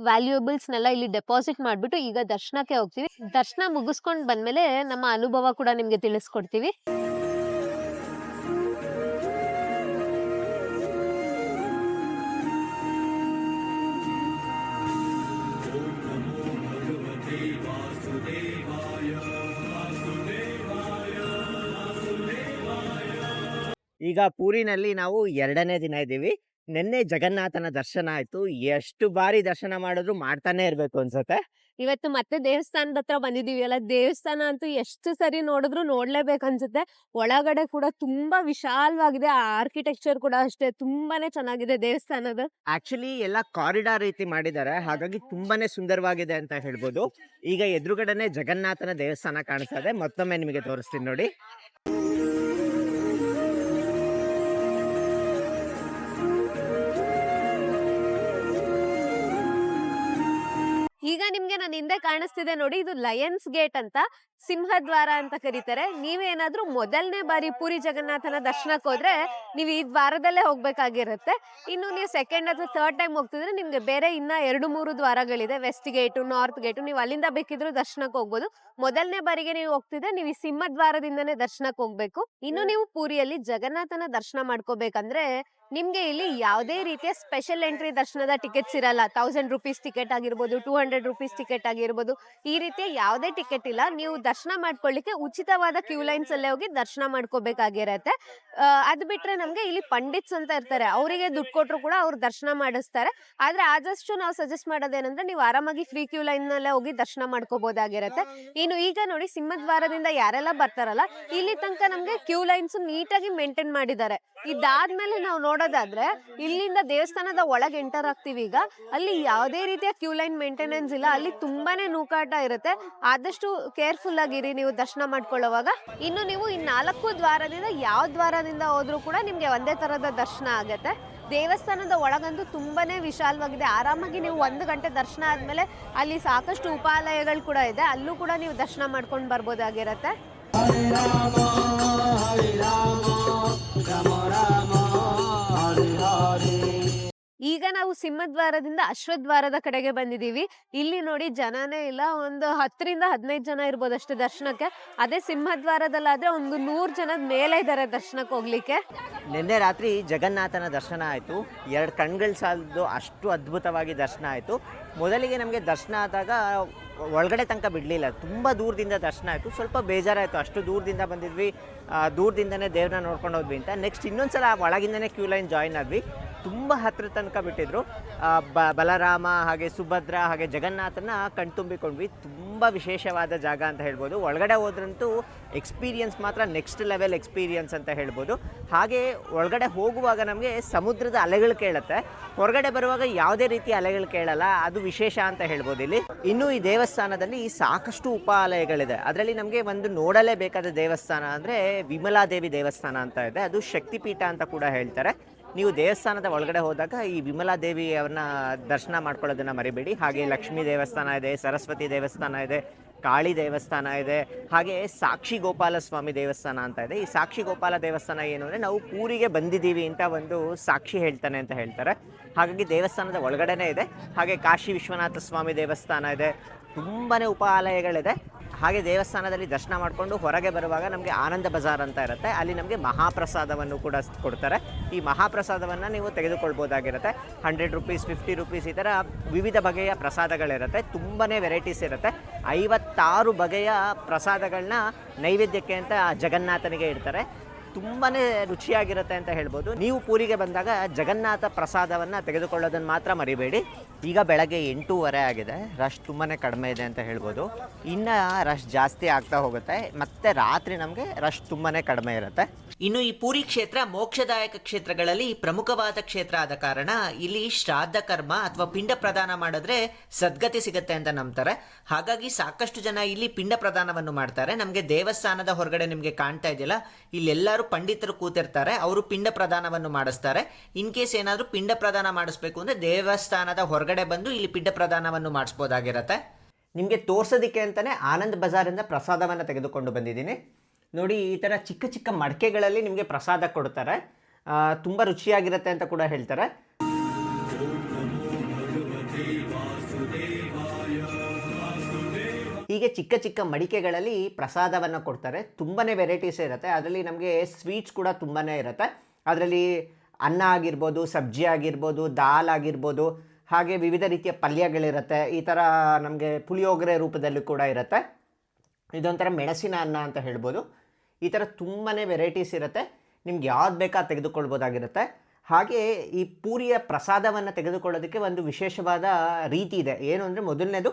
ವ್ಯಾಲ್ಯೂಯಬಲ್ಸ್ ನೆಲ್ಲ ಇಲ್ಲಿ ಡೆಪಾಸಿಟ್ ಮಾಡ್ಬಿಟ್ಟು ಈಗ ದರ್ಶನಕ್ಕೆ ಹೋಗ್ತೀವಿ. ದರ್ಶನ ಮುಗಿಸ್ಕೊಂಡ್ ಬಂದ್ಮೇಲೆ ನಮ್ಮ ಅನುಭವ ಕೂಡ ನಿಮ್ಗೆ ತಿಳಿಸ್ಕೊಡ್ತೀವಿ. Vasudeva ಈಗ ಪೂರಿನಲ್ಲಿ ನಾವು 2ನೇ ದಿನ ಇದ್ದೀವಿ. ನಿನ್ನೆ ಜಗನ್ನಾಥನ ದರ್ಶನ ಆಯ್ತು. ಎಷ್ಟು ಬಾರಿ ದರ್ಶನ ಮಾಡಿದ್ರು ಮಾಡ್ತಾನೆ ಇರ್ಬೇಕು ಅನ್ಸತ್ತೆ. ಇವತ್ತು ಮತ್ತೆ ದೇವಸ್ಥಾನದ ಹತ್ರ ಬಂದಿದೀವಿ ಅಲ್ಲ, ದೇವಸ್ಥಾನ ಅಂತೂ ಎಷ್ಟು ಸರಿ ನೋಡಿದ್ರು ನೋಡ್ಲೇಬೇಕನ್ಸುತ್ತೆ. ಒಳಗಡೆ ಕೂಡ ತುಂಬಾ ವಿಶಾಲವಾಗಿದೆ. ಆ ಆರ್ಕಿಟೆಕ್ಚರ್ ಕೂಡ ಅಷ್ಟೇ ತುಂಬಾನೇ ಚೆನ್ನಾಗಿದೆ ದೇವಸ್ಥಾನದ. ಆಕ್ಚುಲಿ ಎಲ್ಲ ಕಾರಿಡಾರ್ ರೀತಿ ಮಾಡಿದ್ದಾರೆ. ಹಾಗಾಗಿ ತುಂಬಾನೇ ಸುಂದರವಾಗಿದೆ ಅಂತ ಹೇಳ್ಬೋದು. ಈಗ ಎದುರುಗಡೆನೆ ಜಗನ್ನಾಥನ ದೇವಸ್ಥಾನ ಕಾಣಿಸ್ತಾ ಇದೆ. ಮತ್ತೊಮ್ಮೆ ನಿಮಗೆ ತೋರಿಸ್ತೀನಿ ನೋಡಿ. ಈಗ ನಿಮ್ಗೆ ನಾನು ಹಿಂದೆ ಕಾಣಿಸ್ತಿದೆ ನೋಡಿ, ಇದು ಲಯನ್ಸ್ ಗೇಟ್ ಅಂತ, ಸಿಂಹದ್ವಾರ ಅಂತ ಕರೀತಾರೆ. ನೀವೇನಾದ್ರೂ ಮೊದಲನೇ ಬಾರಿ ಪೂರಿ ಜಗನ್ನಾಥನ ದರ್ಶನಕ್ಕೆ ಹೋದ್ರೆ ನೀವು ಈ ದ್ವಾರದಲ್ಲೇ ಹೋಗ್ಬೇಕಾಗಿರುತ್ತೆ. ಇನ್ನು ನೀವು ಸೆಕೆಂಡ್ ಅಥವಾ ಥರ್ಡ್ ಟೈಮ್ ಹೋಗ್ತಿದ್ರೆ ನಿಮ್ಗೆ ಬೇರೆ ಇನ್ನ 2-3 ದ್ವಾರಗಳಿದೆ. ವೆಸ್ಟ್ ಗೇಟು, ನಾರ್ತ್ ಗೇಟು, ನೀವು ಅಲ್ಲಿಂದ ಬೇಕಿದ್ರು ದರ್ಶನಕ್ಕೆ ಹೋಗ್ಬೋದು. ಮೊದಲನೇ ಬಾರಿಗೆ ನೀವು ಹೋಗ್ತಿದ್ರೆ ನೀವು ಈ ಸಿಂಹದ್ವಾರದಿಂದನೇ ದರ್ಶನಕ್ಕೆ ಹೋಗ್ಬೇಕು. ಇನ್ನು ನೀವು ಪೂರಿಯಲ್ಲಿ ಜಗನ್ನಾಥನ ದರ್ಶನ ಮಾಡ್ಕೋಬೇಕಂದ್ರೆ ನಿಮ್ಗೆ ಇಲ್ಲಿ ಯಾವುದೇ ರೀತಿಯ ಸ್ಪೆಷಲ್ ಎಂಟ್ರಿ ದರ್ಶನದ ಟಿಕೆಟ್ಸ್ ಇರಲ್ಲ. 1000 ರೂಪೀಸ್ ಟಿಕೆಟ್ ಆಗಿರ್ಬೋದು, 200 ರೂಪೀಸ್ ಟಿಕೆಟ್ ಆಗಿರ್ಬೋದು, ಈ ರೀತಿಯ ಯಾವುದೇ ಟಿಕೆಟ್ ಇಲ್ಲ. ನೀವು ದರ್ಶನ ಮಾಡ್ಕೊಳ್ಳಿಕ್ಕೆ ಉಚಿತವಾದ ಕ್ಯೂ ಲೈನ್ಸ್ ಅಲ್ಲೇ ಹೋಗಿ ದರ್ಶನ ಮಾಡ್ಕೋಬೇಕಾಗಿರತ್ತೆ. ಅದ್ ಬಿಟ್ರೆ ನಮ್ಗೆ ಇಲ್ಲಿ ಪಂಡಿತ್ಸ್ ಅಂತ ಇರ್ತಾರೆ, ಅವರಿಗೆ ದುಡ್ಡು ಕೊಟ್ರು ಕೂಡ ಅವ್ರು ದರ್ಶನ ಮಾಡಿಸ್ತಾರೆ. ಆದ್ರೆ ಆದಷ್ಟು ನಾವು ಸಜೆಸ್ಟ್ ಮಾಡೋದೇನಂದ್ರೆ ನೀವು ಆರಾಮಾಗಿ ಫ್ರೀ ಕ್ಯೂ ಲೈನ್ ನಲ್ಲೇ ಹೋಗಿ ದರ್ಶನ ಮಾಡ್ಕೋಬಹುದಾಗಿರತ್ತೆ. ಇನ್ನು ಈಗ ನೋಡಿ, ಸಿಂಹದ್ವಾರದಿಂದ ಯಾರೆಲ್ಲ ಬರ್ತಾರಲ್ಲ, ಇಲ್ಲಿ ತನಕ ನಮ್ಗೆ ಕ್ಯೂ ಲೈನ್ಸ್ ನೀಟಾಗಿ ಮೇಂಟೈನ್ ಮಾಡಿದ್ದಾರೆ. ಇದಾದ್ಮೇಲೆ ನಾವು ನೋಡೋದಾದ್ರೆ ಇಲ್ಲಿಂದ ದೇವಸ್ಥಾನದ ಒಳಗೆ ಎಂಟರ್ ಆಗ್ತೀವಿ. ಈಗ ಅಲ್ಲಿ ಯಾವುದೇ ರೀತಿಯ ಕ್ಯೂ ಲೈನ್ ಮೇಂಟೆನೆನ್ಸ್ ಇಲ್ಲ. ಅಲ್ಲಿ ತುಂಬಾನೇ ನೂಕಾಟ ಇರುತ್ತೆ. ಆದಷ್ಟು ಕೇರ್ಫುಲ್ ಆಗಿರಿ ನೀವು ದರ್ಶನ ಮಾಡ್ಕೊಳ್ಳೋವಾಗ. ಇನ್ನು ನೀವು ಈ 4 ದ್ವಾರದಿಂದ ಯಾವ ದ್ವಾರದಿಂದ ಹೋದ್ರೂ ಕೂಡ ನಿಮ್ಗೆ ಒಂದೇ ತರದ ದರ್ಶನ ಆಗತ್ತೆ. ದೇವಸ್ಥಾನದ ಒಳಗಂತೂ ತುಂಬಾನೇ ವಿಶಾಲವಾಗಿದೆ. ಆರಾಮಾಗಿ ನೀವು 1 ಗಂಟೆ ದರ್ಶನ ಆದ್ಮೇಲೆ ಅಲ್ಲಿ ಸಾಕಷ್ಟು ಉಪಾಲಯಗಳು ಕೂಡ ಇದೆ, ಅಲ್ಲೂ ಕೂಡ ನೀವು ದರ್ಶನ ಮಾಡ್ಕೊಂಡು ಬರ್ಬೋದಾಗಿರತ್ತೆ. ಈಗ ನಾವು ಸಿಂಹದ್ವಾರದಿಂದ ಅಶ್ವದ್ವಾರದ ಕಡೆಗೆ ಬಂದಿದೀವಿ. ಇಲ್ಲಿ ನೋಡಿ ಜನನೇ ಇಲ್ಲ, ಒಂದು 10-15 ಜನ ಇರ್ಬೋದು ಅಷ್ಟೇ ದರ್ಶನಕ್ಕೆ. ಅದೇ ಸಿಂಹದ್ವಾರದಲ್ಲಾದ್ರೆ ಒಂದು 100 ಜನದ ಮೇಲೆ ಇದ್ದಾರೆ ದರ್ಶನಕ್ಕೆ ಹೋಗ್ಲಿಕ್ಕೆ. ನಿನ್ನೆ ರಾತ್ರಿ ಜಗನ್ನಾಥನ ದರ್ಶನ ಆಯಿತು. 2 ಕಣ್ಗಳು ಸಾಲದು ಅಷ್ಟು ಅದ್ಭುತವಾಗಿ ದರ್ಶನ ಆಯಿತು. ಮೊದಲಿಗೆ ನಮಗೆ ದರ್ಶನ ಆದಾಗ ಒಳಗಡೆ ತನಕ ಬಿಡಲಿಲ್ಲ, ತುಂಬ ದೂರದಿಂದ ದರ್ಶನ ಆಯಿತು. ಸ್ವಲ್ಪ ಬೇಜಾರಾಯಿತು, ಅಷ್ಟು ದೂರದಿಂದ ಬಂದಿದ್ವಿ, ದೂರದಿಂದನೇ ದೇವ್ರನ್ನ ನೋಡ್ಕೊಂಡು ಹೋದ್ವಿ ಅಂತ. ನೆಕ್ಸ್ಟ್ ಇನ್ನೊಂದ್ಸಲ ಒಳಗಿಂದನೇ ಕ್ಯೂ ಲೈನ್ ಜಾಯಿನ್ ಆದ್ವಿ. ತುಂಬ ಹತ್ರ ತನಕ ಬಿಟ್ಟಿದ್ರು. ಬಲರಾಮ ಹಾಗೆ ಸುಭದ್ರ ಹಾಗೆ ಜಗನ್ನಾಥನ ಕಣ್ತುಂಬಿಕೊಂಡ್ವಿ. ತುಂಬ ವಿಶೇಷವಾದ ಜಾಗ ಅಂತ ಹೇಳ್ಬೋದು. ಒಳಗಡೆ ಹೋದ್ರಂತೂ ಎಕ್ಸ್ಪೀರಿಯನ್ಸ್ ಮಾತ್ರ ನೆಕ್ಸ್ಟ್ ಲೆವೆಲ್ ಎಕ್ಸ್ಪೀರಿಯನ್ಸ್ ಅಂತ ಹೇಳ್ಬೋದು. ಹಾಗೆ ಒಳಗಡೆ ಹೋಗುವಾಗ ನಮಗೆ ಸಮುದ್ರದ ಅಲೆಗಳು ಕೇಳುತ್ತೆ, ಹೊರಗಡೆ ಬರುವಾಗ ಯಾವುದೇ ರೀತಿಯ ಅಲೆಗಳು ಕೇಳಲ್ಲ. ಅದು ವಿಶೇಷ ಅಂತ ಹೇಳ್ಬೋದು ಇಲ್ಲಿ. ಇನ್ನು ಈ ದೇವಸ್ಥಾನದಲ್ಲಿ ಸಾಕಷ್ಟು ಉಪಾಲಯಗಳಿದೆ. ಅದರಲ್ಲಿ ನಮಗೆ ಒಂದು ನೋಡಲೇಬೇಕಾದ ದೇವಸ್ಥಾನ ಅಂದರೆ ವಿಮಲಾದೇವಿ ದೇವಸ್ಥಾನ ಅಂತ ಇದೆ. ಅದು ಶಕ್ತಿಪೀಠ ಅಂತ ಕೂಡ ಹೇಳ್ತಾರೆ. ನೀವು ದೇವಸ್ಥಾನದ ಒಳಗಡೆ ಹೋದಾಗ ಈ ವಿಮಲಾದೇವಿ ಅವ್ರನ್ನ ದರ್ಶನ ಮಾಡ್ಕೊಳ್ಳೋದನ್ನು ಮರಿಬೇಡಿ. ಹಾಗೆ ಲಕ್ಷ್ಮೀ ದೇವಸ್ಥಾನ ಇದೆ, ಸರಸ್ವತಿ ದೇವಸ್ಥಾನ ಇದೆ, ಕಾಳಿ ದೇವಸ್ಥಾನ ಇದೆ, ಹಾಗೆ ಸಾಕ್ಷಿ ಗೋಪಾಲ ಸ್ವಾಮಿ ದೇವಸ್ಥಾನ ಅಂತ ಇದೆ. ಈ ಸಾಕ್ಷಿ ಗೋಪಾಲ ದೇವಸ್ಥಾನ ಏನು ಅಂದರೆ ನಾವು ಪೂರಿಗೆ ಬಂದಿದ್ದೀವಿ ಅಂತ ಒಂದು ಸಾಕ್ಷಿ ಹೇಳ್ತಾನೆ ಅಂತ ಹೇಳ್ತಾರೆ. ಹಾಗಾಗಿ ದೇವಸ್ಥಾನದ ಒಳಗಡೆನೇ ಇದೆ. ಹಾಗೆ ಕಾಶಿ ವಿಶ್ವನಾಥ ಸ್ವಾಮಿ ದೇವಸ್ಥಾನ ಇದೆ. ತುಂಬಾ ಉಪಾಲಯಗಳಿದೆ. ಹಾಗೆ ದೇವಸ್ಥಾನದಲ್ಲಿ ದರ್ಶನ ಮಾಡಿಕೊಂಡು ಹೊರಗೆ ಬರುವಾಗ ನಮಗೆ ಆನಂದ ಬಜಾರ್ ಅಂತ ಇರುತ್ತೆ, ಅಲ್ಲಿ ನಮಗೆ ಮಹಾಪ್ರಸಾದವನ್ನು ಕೂಡ ಕೊಡ್ತಾರೆ. ಈ ಮಹಾಪ್ರಸಾದವನ್ನು ನೀವು ತೆಗೆದುಕೊಳ್ಬೋದಾಗಿರುತ್ತೆ. 100 ರೂಪೀಸ್, 50 ರೂಪೀಸ್, ಈ ಥರ ವಿವಿಧ ಬಗೆಯ ಪ್ರಸಾದಗಳಿರುತ್ತೆ. ತುಂಬಾ ವೆರೈಟೀಸ್ ಇರುತ್ತೆ. 56 ಬಗೆಯ ಪ್ರಸಾದಗಳನ್ನ ನೈವೇದ್ಯಕ್ಕೆ ಅಂತ ಜಗನ್ನಾಥನಿಗೆ ಇಡ್ತಾರೆ. ತುಂಬಾ ರುಚಿಯಾಗಿರುತ್ತೆ ಅಂತ ಹೇಳ್ಬೋದು. ನೀವು ಪೂರಿಗೆ ಬಂದಾಗ ಜಗನ್ನಾಥ ಪ್ರಸಾದವನ್ನು ತೆಗೆದುಕೊಳ್ಳೋದನ್ನು ಮಾತ್ರ ಮರಿಬೇಡಿ. ಈಗ ಬೆಳಗ್ಗೆ 8:30 ಆಗಿದೆ. ರಶ್ ತುಂಬಾ ಕಡಿಮೆ ಇದೆ ಅಂತ ಹೇಳ್ಬೋದು. ಇನ್ನು ರಶ್ ಜಾಸ್ತಿ ಆಗ್ತಾ ಹೋಗುತ್ತೆ. ಮತ್ತೆ ರಾತ್ರಿ ನಮಗೆ ರಶ್ ತುಂಬಾ ಕಡಿಮೆ ಇರುತ್ತೆ. ಇನ್ನು ಈ ಪೂರಿ ಕ್ಷೇತ್ರ ಮೋಕ್ಷದಾಯಕ ಕ್ಷೇತ್ರಗಳಲ್ಲಿ ಪ್ರಮುಖವಾದ ಕ್ಷೇತ್ರ ಆದ ಕಾರಣ ಇಲ್ಲಿ ಶ್ರಾದ್ದ ಕರ್ಮ ಅಥವಾ ಪಿಂಡ ಪ್ರದಾನ ಮಾಡಿದ್ರೆ ಸದ್ಗತಿ ಸಿಗುತ್ತೆ ಅಂತ ನಂಬ್ತಾರೆ. ಹಾಗಾಗಿ ಸಾಕಷ್ಟು ಜನ ಇಲ್ಲಿ ಪಿಂಡ ಪ್ರದಾನವನ್ನು ಮಾಡ್ತಾರೆ. ನಮಗೆ ದೇವಸ್ಥಾನದ ಹೊರಗಡೆ ನಿಮಗೆ ಕಾಣ್ತಾ ಇದೆಯಲ್ಲ, ಇಲ್ಲೆಲ್ಲರೂ ಪಂಡಿತರು ಕೂತಿರ್ತಾರೆ, ಅವರು ಪಿಂಡ ಪ್ರದಾನವನ್ನು ಮಾಡಿಸ್ತಾರೆ. ಇನ್ ಕೇಸ್ ಏನಾದರೂ ಪಿಂಡ ಪ್ರದಾನ ಮಾಡಿಸ್ಬೇಕು ಅಂದರೆ ದೇವಸ್ಥಾನದ ಹೊರಗಡೆ ಬಂದು ಇಲ್ಲಿ ಪಿಂಡ ಪ್ರದಾನವನ್ನು ಮಾಡಿಸ್ಬೋದಾಗಿರುತ್ತೆ. ನಿಮಗೆ ತೋರ್ಸೋದಕ್ಕೆ ಅಂತಲೇ ಆನಂದ್ ಬಜಾರಿಂದ ಪ್ರಸಾದವನ್ನು ತೆಗೆದುಕೊಂಡು ಬಂದಿದ್ದೀನಿ. ನೋಡಿ, ಈ ಥರ ಚಿಕ್ಕ ಚಿಕ್ಕ ಮಡಕೆಗಳಲ್ಲಿ ನಿಮಗೆ ಪ್ರಸಾದ ಕೊಡ್ತಾರೆ. ತುಂಬ ರುಚಿಯಾಗಿರುತ್ತೆ ಅಂತ ಕೂಡ ಹೇಳ್ತಾರೆ. ಹೀಗೆ ಚಿಕ್ಕ ಚಿಕ್ಕ ಮಡಿಕೆಗಳಲ್ಲಿ ಪ್ರಸಾದವನ್ನು ಕೊಡ್ತಾರೆ. ತುಂಬಾ ವೆರೈಟೀಸ್ ಇರುತ್ತೆ. ಅದರಲ್ಲಿ ನಮಗೆ ಸ್ವೀಟ್ಸ್ ಕೂಡ ತುಂಬಾ ಇರುತ್ತೆ. ಅದರಲ್ಲಿ ಅನ್ನ ಆಗಿರ್ಬೋದು, ಸಬ್ಜಿ ಆಗಿರ್ಬೋದು, ದಾಲ್ ಆಗಿರ್ಬೋದು, ಹಾಗೆ ವಿವಿಧ ರೀತಿಯ ಪಲ್ಯಗಳಿರುತ್ತೆ. ಈ ಥರ ನಮಗೆ ಪುಳಿಯೋಗರೆ ರೂಪದಲ್ಲಿ ಕೂಡ ಇರುತ್ತೆ. ಇದೊಂಥರ ಮೆಣಸಿನ ಅನ್ನ ಅಂತ ಹೇಳ್ಬೋದು. ಈ ಥರ ತುಂಬಾ ವೆರೈಟೀಸ್ ಇರುತ್ತೆ. ನಿಮ್ಗೆ ಯಾವ್ದು ಬೇಕಾ ತೆಗೆದುಕೊಳ್ಬೋದಾಗಿರುತ್ತೆ. ಹಾಗೆ ಈ ಪೂರಿಯ ಪ್ರಸಾದವನ್ನು ತೆಗೆದುಕೊಳ್ಳೋದಕ್ಕೆ ಒಂದು ವಿಶೇಷವಾದ ರೀತಿ ಇದೆ. ಏನು ಅಂದರೆ, ಮೊದಲನೇದು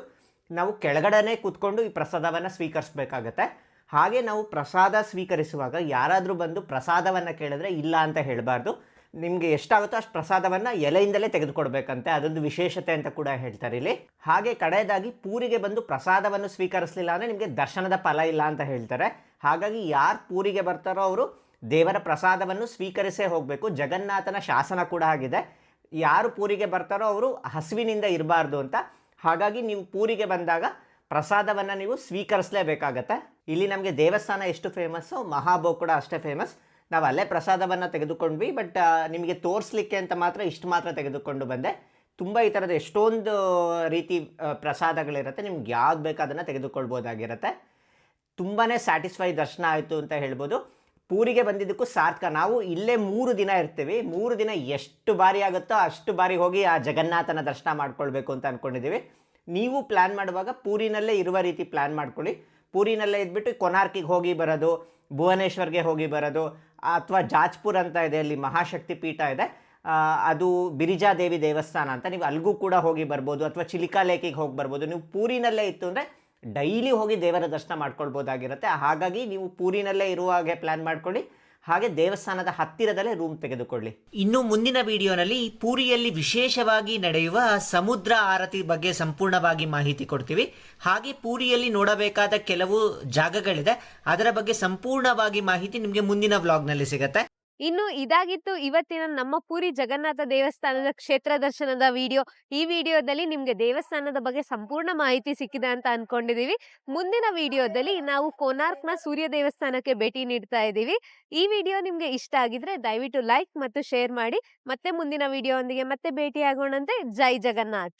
ನಾವು ಕೆಳಗಡೆನೇ ಕೂತ್ಕೊಂಡು ಈ ಪ್ರಸಾದವನ್ನು ಸ್ವೀಕರಿಸಬೇಕಾಗತ್ತೆ. ಹಾಗೆ ನಾವು ಪ್ರಸಾದ ಸ್ವೀಕರಿಸುವಾಗ ಯಾರಾದರೂ ಬಂದು ಪ್ರಸಾದವನ್ನು ಕೇಳಿದ್ರೆ ಇಲ್ಲ ಅಂತ ಹೇಳಬಾರ್ದು. ನಿಮಗೆ ಎಷ್ಟಾಗುತ್ತೋ ಅಷ್ಟು ಪ್ರಸಾದವನ್ನು ಎಲೆಯಿಂದಲೇ ತೆಗೆದುಕೊಡ್ಬೇಕಂತೆ. ಅದೊಂದು ವಿಶೇಷತೆ ಅಂತ ಕೂಡ ಹೇಳ್ತಾರೆ ಇಲ್ಲಿ. ಹಾಗೆ ಕಡೆಯದಾಗಿ ಪೂರಿಗೆ ಬಂದು ಪ್ರಸಾದವನ್ನು ಸ್ವೀಕರಿಸಲಿಲ್ಲ ಅಂದರೆ ನಿಮಗೆ ದರ್ಶನದ ಫಲ ಇಲ್ಲ ಅಂತ ಹೇಳ್ತಾರೆ. ಹಾಗಾಗಿ ಯಾರು ಪೂರಿಗೆ ಬರ್ತಾರೋ ಅವರು ದೇವರ ಪ್ರಸಾದವನ್ನು ಸ್ವೀಕರಿಸೇ ಹೋಗಬೇಕು. ಜಗನ್ನಾಥನ ಶಾಸನ ಕೂಡ ಆಗಿದೆ, ಯಾರು ಪೂರಿಗೆ ಬರ್ತಾರೋ ಅವರು ಹಸಿವಿನಿಂದ ಇರಬಾರ್ದು ಅಂತ. ಹಾಗಾಗಿ ನೀವು ಪೂರಿಗೆ ಬಂದಾಗ ಪ್ರಸಾದವನ್ನು ನೀವು ಸ್ವೀಕರಿಸಲೇಬೇಕಾಗತ್ತೆ. ಇಲ್ಲಿ ನಮಗೆ ದೇವಸ್ಥಾನ ಎಷ್ಟು ಫೇಮಸ್ಸು, ಮಹಾಭೋಗ್ ಕೂಡ ಅಷ್ಟೇ ಫೇಮಸ್. ನಾವು ಅಲ್ಲೇ ಪ್ರಸಾದವನ್ನು ತೆಗೆದುಕೊಂಡ್ವಿ, ಬಟ್ ನಿಮಗೆ ತೋರಿಸ್ಲಿಕ್ಕೆ ಅಂತ ಮಾತ್ರ ಇಷ್ಟು ಮಾತ್ರ ತೆಗೆದುಕೊಂಡು ಬಂದೆ. ತುಂಬ ಈ ಥರದ ಎಷ್ಟೊಂದು ರೀತಿ ಪ್ರಸಾದಗಳಿರುತ್ತೆ, ನಿಮ್ಗೆ ಯಾವ್ದು ಬೇಕು ಅದನ್ನು ತೆಗೆದುಕೊಳ್ಬೋದಾಗಿರುತ್ತೆ. ತುಂಬಾ ಸ್ಯಾಟಿಸ್ಫೈ ದರ್ಶನ ಆಯಿತು ಅಂತ ಹೇಳ್ಬೋದು. ಪೂರಿಗೆ ಬಂದಿದ್ದಕ್ಕೂ ಸಾರ್ಥಕ. ನಾವು ಇಲ್ಲೇ 3 ದಿನ ಇರ್ತೀವಿ. 3 ದಿನ ಎಷ್ಟು ಬಾರಿ ಆಗುತ್ತೋ ಅಷ್ಟು ಬಾರಿ ಹೋಗಿ ಆ ಜಗನ್ನಾಥನ ದರ್ಶನ ಮಾಡ್ಕೊಳ್ಬೇಕು ಅಂತ ಅಂದ್ಕೊಂಡಿದ್ದೀವಿ. ನೀವು ಪ್ಲ್ಯಾನ್ ಮಾಡುವಾಗ ಪೂರಿನಲ್ಲೇ ಇರುವ ರೀತಿ ಪ್ಲ್ಯಾನ್ ಮಾಡ್ಕೊಳ್ಳಿ. ಪೂರಿನಲ್ಲೇ ಇದ್ಬಿಟ್ಟು ಕೊನಾರ್ಕಿಗೆ ಹೋಗಿ ಬರೋದು, ಭುವನೇಶ್ವರ್ಗೆ ಹೋಗಿ ಬರೋದು, ಅಥವಾ ಜಾಜ್ಪುರ್ ಅಂತ ಇದೆ, ಅಲ್ಲಿ ಮಹಾಶಕ್ತಿ ಪೀಠ ಇದೆ, ಅದು ಬಿರಿಜಾದೇವಿ ದೇವಸ್ಥಾನ ಅಂತ, ನೀವು ಅಲ್ಲಿಗೂ ಕೂಡ ಹೋಗಿ ಬರ್ಬೋದು. ಅಥವಾ ಚಿಲಿಕಾ ಲೇಕಿಗೆ ಹೋಗಿ ಬರ್ಬೋದು. ನೀವು ಪೂರಿನಲ್ಲೇ ಇತ್ತು ಅಂದರೆ ಡೈಲಿ ಹೋಗಿ ದೇವರ ದರ್ಶನ ಮಾಡ್ಕೊಳ್ಬೋದಾಗಿರುತ್ತೆ. ಹಾಗಾಗಿ ನೀವು ಪೂರಿನಲ್ಲೇ ಇರುವ ಹಾಗೆ ಪ್ಲ್ಯಾನ್ ಮಾಡ್ಕೊಳ್ಳಿ. ಹಾಗೆ ದೇವಸ್ಥಾನದ ಹತ್ತಿರದಲ್ಲೇ ರೂಮ್ ತೆಗೆದುಕೊಳ್ಳಿ. ಇನ್ನು ಮುಂದಿನ ವಿಡಿಯೋನಲ್ಲಿ ಪೂರಿಯಲ್ಲಿ ವಿಶೇಷವಾಗಿ ನಡೆಯುವ ಸಮುದ್ರ ಆರತಿ ಬಗ್ಗೆ ಸಂಪೂರ್ಣವಾಗಿ ಮಾಹಿತಿ ಕೊಡ್ತೀವಿ. ಹಾಗೆ ಪೂರಿಯಲ್ಲಿ ನೋಡಬೇಕಾದ ಕೆಲವು ಜಾಗಗಳಿದೆ, ಅದರ ಬಗ್ಗೆ ಸಂಪೂರ್ಣವಾಗಿ ಮಾಹಿತಿ ನಿಮಗೆ ಮುಂದಿನ ವ್ಲಾಗ್ನಲ್ಲಿ ಸಿಗುತ್ತೆ. ಇನ್ನು ಇದಾಗಿತ್ತು ಇವತ್ತಿನ ನಮ್ಮ ಪೂರಿ ಜಗನ್ನಾಥ ದೇವಸ್ಥಾನದ ಕ್ಷೇತ್ರ ದರ್ಶನದ ವಿಡಿಯೋ. ಈ ವಿಡಿಯೋದಲ್ಲಿ ನಿಮ್ಗೆ ದೇವಸ್ಥಾನದ ಬಗ್ಗೆ ಸಂಪೂರ್ಣ ಮಾಹಿತಿ ಸಿಕ್ಕಿದೆ ಅಂತ ಅನ್ಕೊಂಡಿದೀವಿ. ಮುಂದಿನ ವಿಡಿಯೋದಲ್ಲಿ ನಾವು ಕೋನಾರ್ಕ್ನ ಸೂರ್ಯ ದೇವಸ್ಥಾನಕ್ಕೆ ಭೇಟಿ ನೀಡ್ತಾ ಇದ್ದೀವಿ. ಈ ವಿಡಿಯೋ ನಿಮ್ಗೆ ಇಷ್ಟ ಆಗಿದ್ರೆ ದಯವಿಟ್ಟು ಲೈಕ್ ಮತ್ತು ಶೇರ್ ಮಾಡಿ. ಮತ್ತೆ ಮುಂದಿನ ವಿಡಿಯೋ ಒಂದಿಗೆ ಮತ್ತೆ ಭೇಟಿ ಆಗೋಣಂತೆ. ಜೈ ಜಗನ್ನಾಥ್.